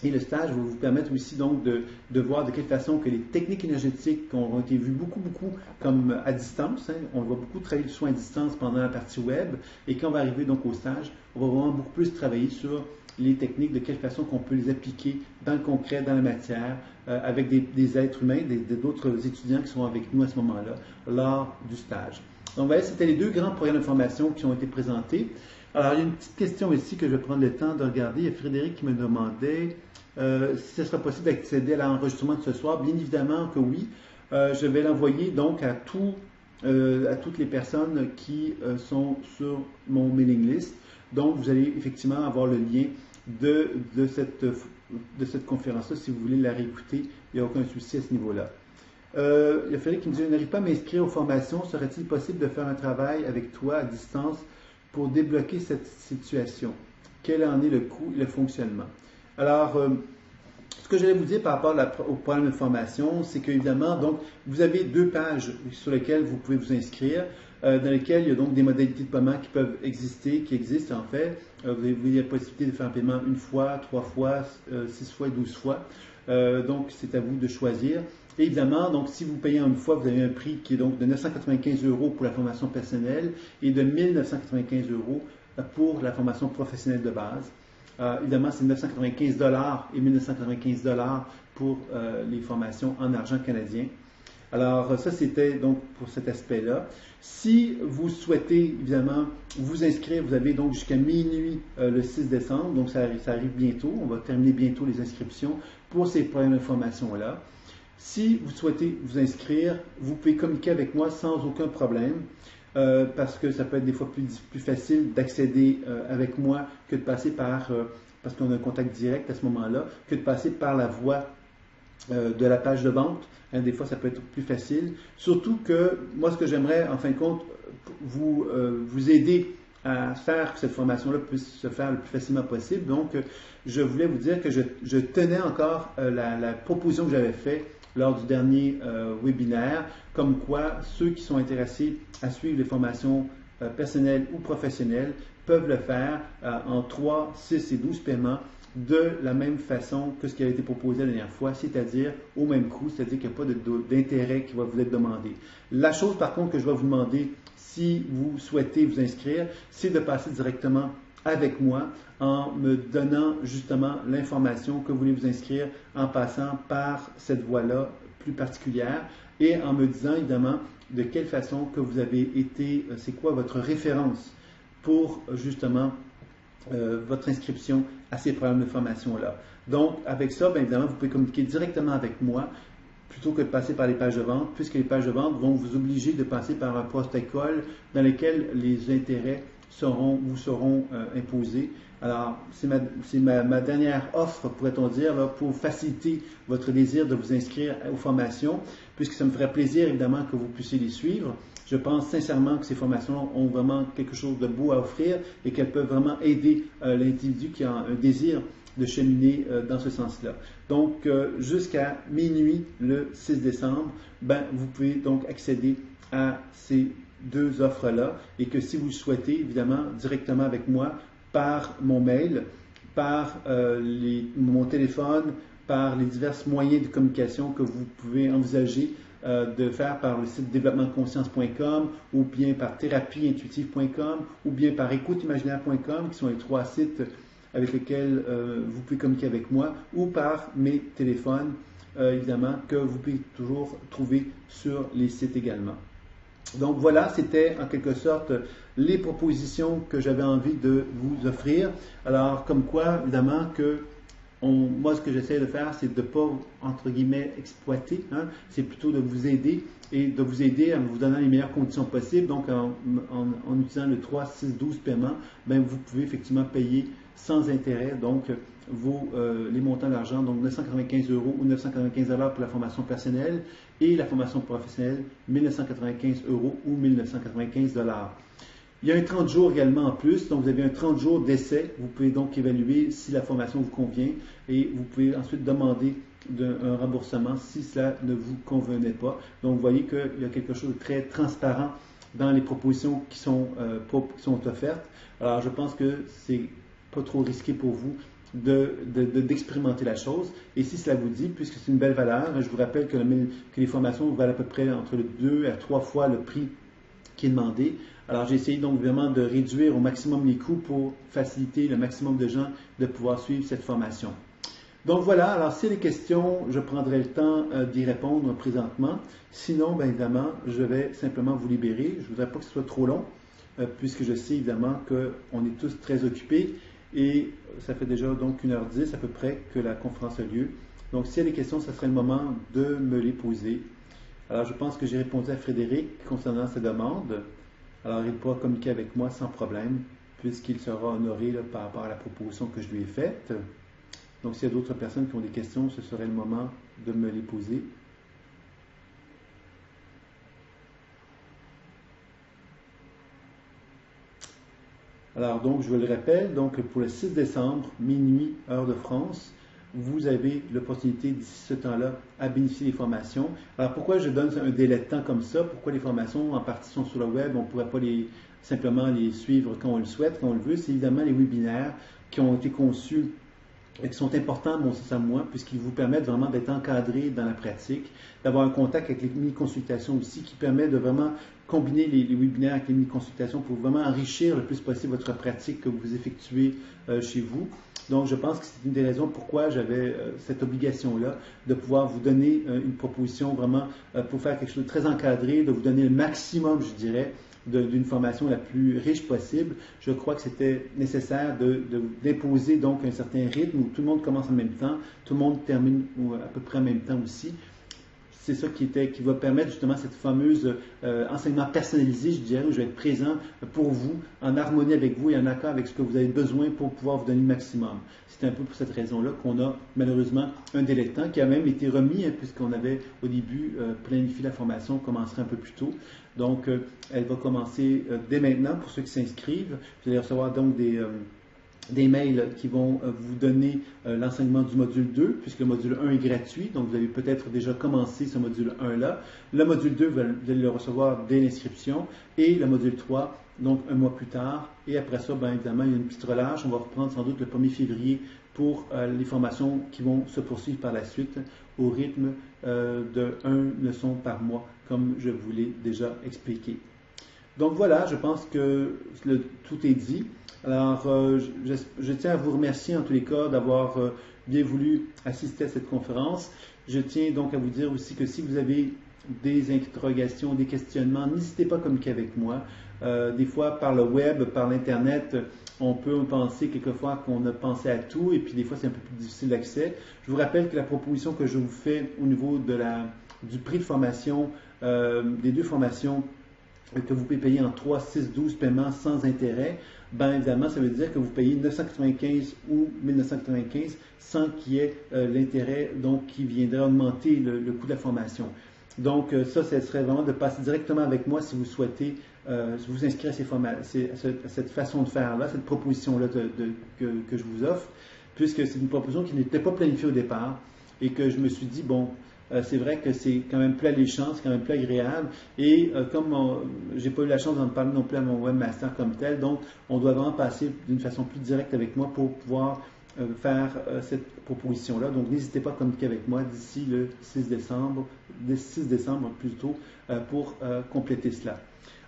Et le stage va vous permettre aussi donc de voir de quelle façon que les techniques énergétiques ont été vues beaucoup comme à distance. Hein. On va beaucoup travailler le soin à distance pendant la partie web. Et quand on va arriver donc au stage, on va vraiment beaucoup plus travailler sur les techniques, de quelle façon qu'on peut les appliquer dans le concret, dans la matière, avec des êtres humains, d'autres étudiants qui sont avec nous à ce moment-là, lors du stage. Donc voilà, c'était les deux grands programmes de formation qui ont été présentés. Alors, il y a une petite question ici que je vais prendre le temps de regarder. Il y a Frédéric qui me demandait si ce sera possible d'accéder à l'enregistrement de ce soir. Bien évidemment que oui. Je vais l'envoyer donc à toutes les personnes qui sont sur mon mailing list. Donc, vous allez effectivement avoir le lien de cette conférence-là si vous voulez la réécouter. Il n'y a aucun souci à ce niveau-là. Il y a Frédéric qui me dit « Je n'arrive pas à m'inscrire aux formations. Serait-il possible de faire un travail avec toi à distance pour débloquer cette situation? Quel en est le coût et le fonctionnement? » Alors, ce que j'allais vous dire par rapport au programme de formation, c'est qu'évidemment, donc, vous avez 2 pages sur lesquelles vous pouvez vous inscrire, dans lesquelles il y a donc des modalités de paiement qui peuvent exister, qui existent en fait. Vous avez la possibilité de faire un paiement 1 fois, 3 fois, 6 fois et 12 fois. Donc, c'est à vous de choisir. Et évidemment, donc, si vous payez en 1 fois, vous avez un prix qui est donc de 995 € pour la formation personnelle et de 1995 € pour la formation professionnelle de base. Évidemment, c'est 995 $ et 1995 $ pour les formations en argent canadien. Alors, ça, c'était donc pour cet aspect-là. Si vous souhaitez, évidemment, vous inscrire, vous avez donc jusqu'à minuit le 6 décembre, donc ça arrive bientôt. On va terminer bientôt les inscriptions pour ces programmes de formation-là. Si vous souhaitez vous inscrire, vous pouvez communiquer avec moi sans aucun problème. Parce que ça peut être des fois plus facile d'accéder avec moi que de passer parce qu'on a un contact direct à ce moment-là, que de passer par la voie de la page de vente. Hein, des fois, ça peut être plus facile. Surtout que moi, ce que j'aimerais, en fin de compte, vous aider à faire que cette formation-là puisse se faire le plus facilement possible. Donc, je voulais vous dire que je tenais encore la proposition que j'avais faite lors du dernier webinaire, comme quoi ceux qui sont intéressés à suivre les formations personnelles ou professionnelles peuvent le faire en 3, 6 et 12 paiements de la même façon que ce qui avait été proposé la dernière fois, c'est-à-dire au même coût, c'est-à-dire qu'il n'y a pas d'intérêt qui va vous être demandé. La chose par contre que je vais vous demander si vous souhaitez vous inscrire, c'est de passer directement avec moi en me donnant justement l'information que vous voulez vous inscrire en passant par cette voie-là plus particulière et en me disant évidemment de quelle façon que vous avez été, c'est quoi votre référence pour justement votre inscription à ces programmes de formation-là. Donc, avec ça, bien évidemment, vous pouvez communiquer directement avec moi plutôt que de passer par les pages de vente, puisque les pages de vente vont vous obliger de passer par un protocole dans lequel les intérêts vous seront imposés. Alors, c'est ma dernière offre, pourrait-on dire, là, pour faciliter votre désir de vous inscrire aux formations, puisque ça me ferait plaisir, évidemment, que vous puissiez les suivre. Je pense sincèrement que ces formations ont vraiment quelque chose de beau à offrir et qu'elles peuvent vraiment aider l'individu qui a un désir de cheminer dans ce sens-là. Donc, jusqu'à minuit le 6 décembre, vous pouvez donc accéder à ces 2 offres-là et que si vous le souhaitez, évidemment, directement avec moi, par mon mail, par mon téléphone, par les divers moyens de communication que vous pouvez envisager de faire par le site développementconscience.com ou bien par thérapie-intuitive.com ou bien par écouteimaginaire.com qui sont les 3 sites avec lesquels vous pouvez communiquer avec moi ou par mes téléphones, évidemment, que vous pouvez toujours trouver sur les sites également. Donc voilà, c'était en quelque sorte les propositions que j'avais envie de vous offrir. Alors, comme quoi, évidemment, moi, ce que j'essaie de faire, c'est de ne pas, entre guillemets, exploiter. Hein? C'est plutôt de vous aider et de vous aider en vous donnant les meilleures conditions possibles. Donc, en utilisant le 3, 6, 12 paiements, vous pouvez effectivement payer sans intérêt. Donc, les montants d'argent, donc 995 € ou 995 $ pour la formation personnelle et la formation professionnelle, 1995 € ou 1995 $. Il y a un 30 jours également en plus, donc vous avez un 30 jours d'essai. Vous pouvez donc évaluer si la formation vous convient et vous pouvez ensuite demander un remboursement si cela ne vous convenait pas. Donc vous voyez qu'il y a quelque chose de très transparent dans les propositions qui sont offertes. Alors je pense que c'est pas trop risqué pour vous d'expérimenter la chose. Et si cela vous dit, puisque c'est une belle valeur, je vous rappelle que les formations valent à peu près entre 2 à 3 fois le prix qui est demandé. Alors, j'ai essayé donc vraiment de réduire au maximum les coûts pour faciliter le maximum de gens de pouvoir suivre cette formation. Donc voilà, alors si les questions, je prendrai le temps d'y répondre présentement. Sinon, bien évidemment, je vais simplement vous libérer. Je ne voudrais pas que ce soit trop long, puisque je sais évidemment qu'on est tous très occupés et ça fait déjà donc 1h10 à peu près que la conférence a lieu. Donc s'il y a des questions, ce serait le moment de me les poser. Alors je pense que j'ai répondu à Frédéric concernant sa demande. Alors il pourra communiquer avec moi sans problème, puisqu'il sera honoré là, par rapport à la proposition que je lui ai faite. Donc, s'il y a d'autres personnes qui ont des questions, ce serait le moment de me les poser. Alors, donc, je vous le rappelle, donc, pour le 6 décembre, minuit, heure de France, vous avez l'opportunité d'ici ce temps-là à bénéficier des formations. Alors, pourquoi je donne un délai de temps comme ça? Pourquoi les formations en partie sont sur le web? On ne pourrait pas simplement les suivre quand on le souhaite, quand on le veut. C'est évidemment les webinaires qui ont été conçus et qui sont importants, mon sens à moi, puisqu'ils vous permettent vraiment d'être encadré dans la pratique, d'avoir un contact avec les mini-consultations aussi, qui permet de vraiment combiner les webinaires avec les mini-consultations pour vraiment enrichir le plus possible votre pratique que vous effectuez chez vous. Donc, je pense que c'est une des raisons pourquoi j'avais cette obligation-là de pouvoir vous donner une proposition vraiment pour faire quelque chose de très encadré, de vous donner le maximum, je dirais, d'une formation la plus riche possible. Je crois que c'était nécessaire d'imposer donc un certain rythme où tout le monde commence en même temps, tout le monde termine à peu près en même temps aussi. C'est ça qui va permettre justement cette fameuse enseignement personnalisé, je dirais, où je vais être présent pour vous, en harmonie avec vous et en accord avec ce que vous avez besoin pour pouvoir vous donner le maximum. C'est un peu pour cette raison-là qu'on a malheureusement un délai de temps qui a même été remis, puisqu'on avait au début planifié la formation, commencerait un peu plus tôt. Donc, elle va commencer dès maintenant pour ceux qui s'inscrivent. Vous allez recevoir donc des mails qui vont vous donner l'enseignement du module 2, puisque le module 1 est gratuit, donc vous avez peut-être déjà commencé ce module 1-là. Le module 2, vous allez le recevoir dès l'inscription, et le module 3, donc un mois plus tard. Et après ça, bien évidemment, il y a une petite relâche. On va reprendre sans doute le 1er février pour les formations qui vont se poursuivre par la suite au rythme de 1 leçon par mois, comme je vous l'ai déjà expliqué. Donc voilà, je pense que tout est dit. Alors, je tiens à vous remercier en tous les cas d'avoir bien voulu assister à cette conférence. Je tiens donc à vous dire aussi que si vous avez des interrogations, des questionnements, n'hésitez pas à communiquer avec moi. Des fois, par le web, par l'Internet, on peut penser quelquefois qu'on a pensé à tout et puis des fois, c'est un peu plus difficile d'accès. Je vous rappelle que la proposition que je vous fais au niveau du prix de formation, des 2 formations, que vous pouvez payer en 3, 6, 12 paiements sans intérêt, bien évidemment, ça veut dire que vous payez 995 ou 1995 sans qu'il y ait l'intérêt donc qui viendrait augmenter le coût de la formation. Donc, ça serait vraiment de passer directement avec moi si vous souhaitez vous inscrire à cette façon de faire-là, cette proposition-là que je vous offre, puisque c'est une proposition qui n'était pas planifiée au départ et que je me suis dit, bon, c'est vrai que c'est quand même plus alléchant, c'est quand même plus agréable. Et comme j'ai pas eu la chance d'en parler non plus à mon webmaster comme tel, donc on doit vraiment passer d'une façon plus directe avec moi pour pouvoir faire cette proposition-là. Donc n'hésitez pas à communiquer avec moi d'ici le 6 décembre plutôt, pour compléter cela.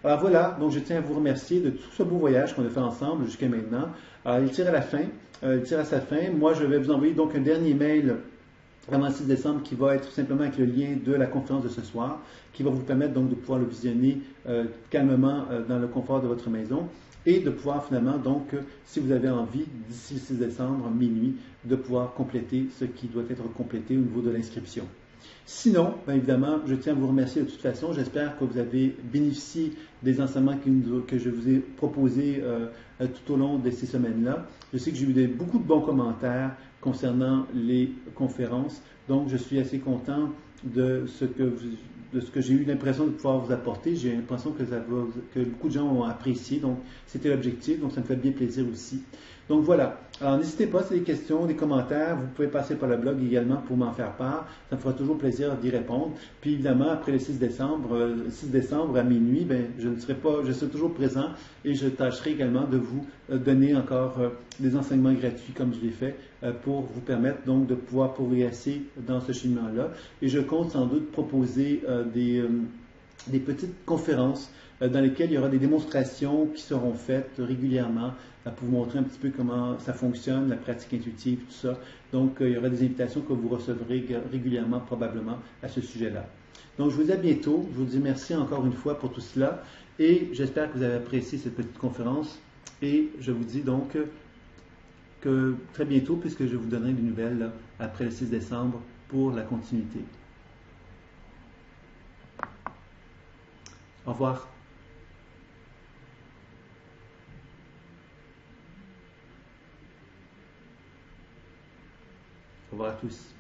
Alors voilà, donc je tiens à vous remercier de tout ce beau voyage qu'on a fait ensemble jusqu'à maintenant. Alors il tire à sa fin. Moi, je vais vous envoyer donc un dernier mail avant le 6 décembre qui va être simplement avec le lien de la conférence de ce soir, qui va vous permettre donc de pouvoir le visionner calmement dans le confort de votre maison et de pouvoir finalement donc, si vous avez envie, d'ici le 6 décembre, minuit, de pouvoir compléter ce qui doit être complété au niveau de l'inscription. Sinon, bien évidemment, je tiens à vous remercier de toute façon. J'espère que vous avez bénéficié des enseignements que je vous ai proposés tout au long de ces semaines-là. Je sais que j'ai eu beaucoup de bons commentaires concernant les conférences, donc je suis assez content de ce que j'ai eu l'impression de pouvoir vous apporter. J'ai l'impression que beaucoup de gens ont apprécié, donc c'était l'objectif, donc ça me fait bien plaisir aussi. Donc voilà. Alors n'hésitez pas, si des questions, des commentaires, vous pouvez passer par le blog également pour m'en faire part. Ça me fera toujours plaisir d'y répondre. Puis évidemment, après le 6 décembre à minuit, ben, je serai toujours présent et je tâcherai également de vous donner encore des enseignements gratuits comme je l'ai fait pour vous permettre donc de pouvoir progresser dans ce cheminement-là. Et je compte sans doute proposer des petites conférences dans lesquelles il y aura des démonstrations qui seront faites régulièrement pour vous montrer un petit peu comment ça fonctionne, la pratique intuitive, tout ça. Donc, il y aura des invitations que vous recevrez régulièrement, probablement, à ce sujet-là. Donc, je vous dis à bientôt. Je vous dis merci encore une fois pour tout cela. Et j'espère que vous avez apprécié cette petite conférence. Et je vous dis donc que très bientôt, puisque je vous donnerai des nouvelles là, après le 6 décembre pour la continuité. Au revoir. Au revoir à tous.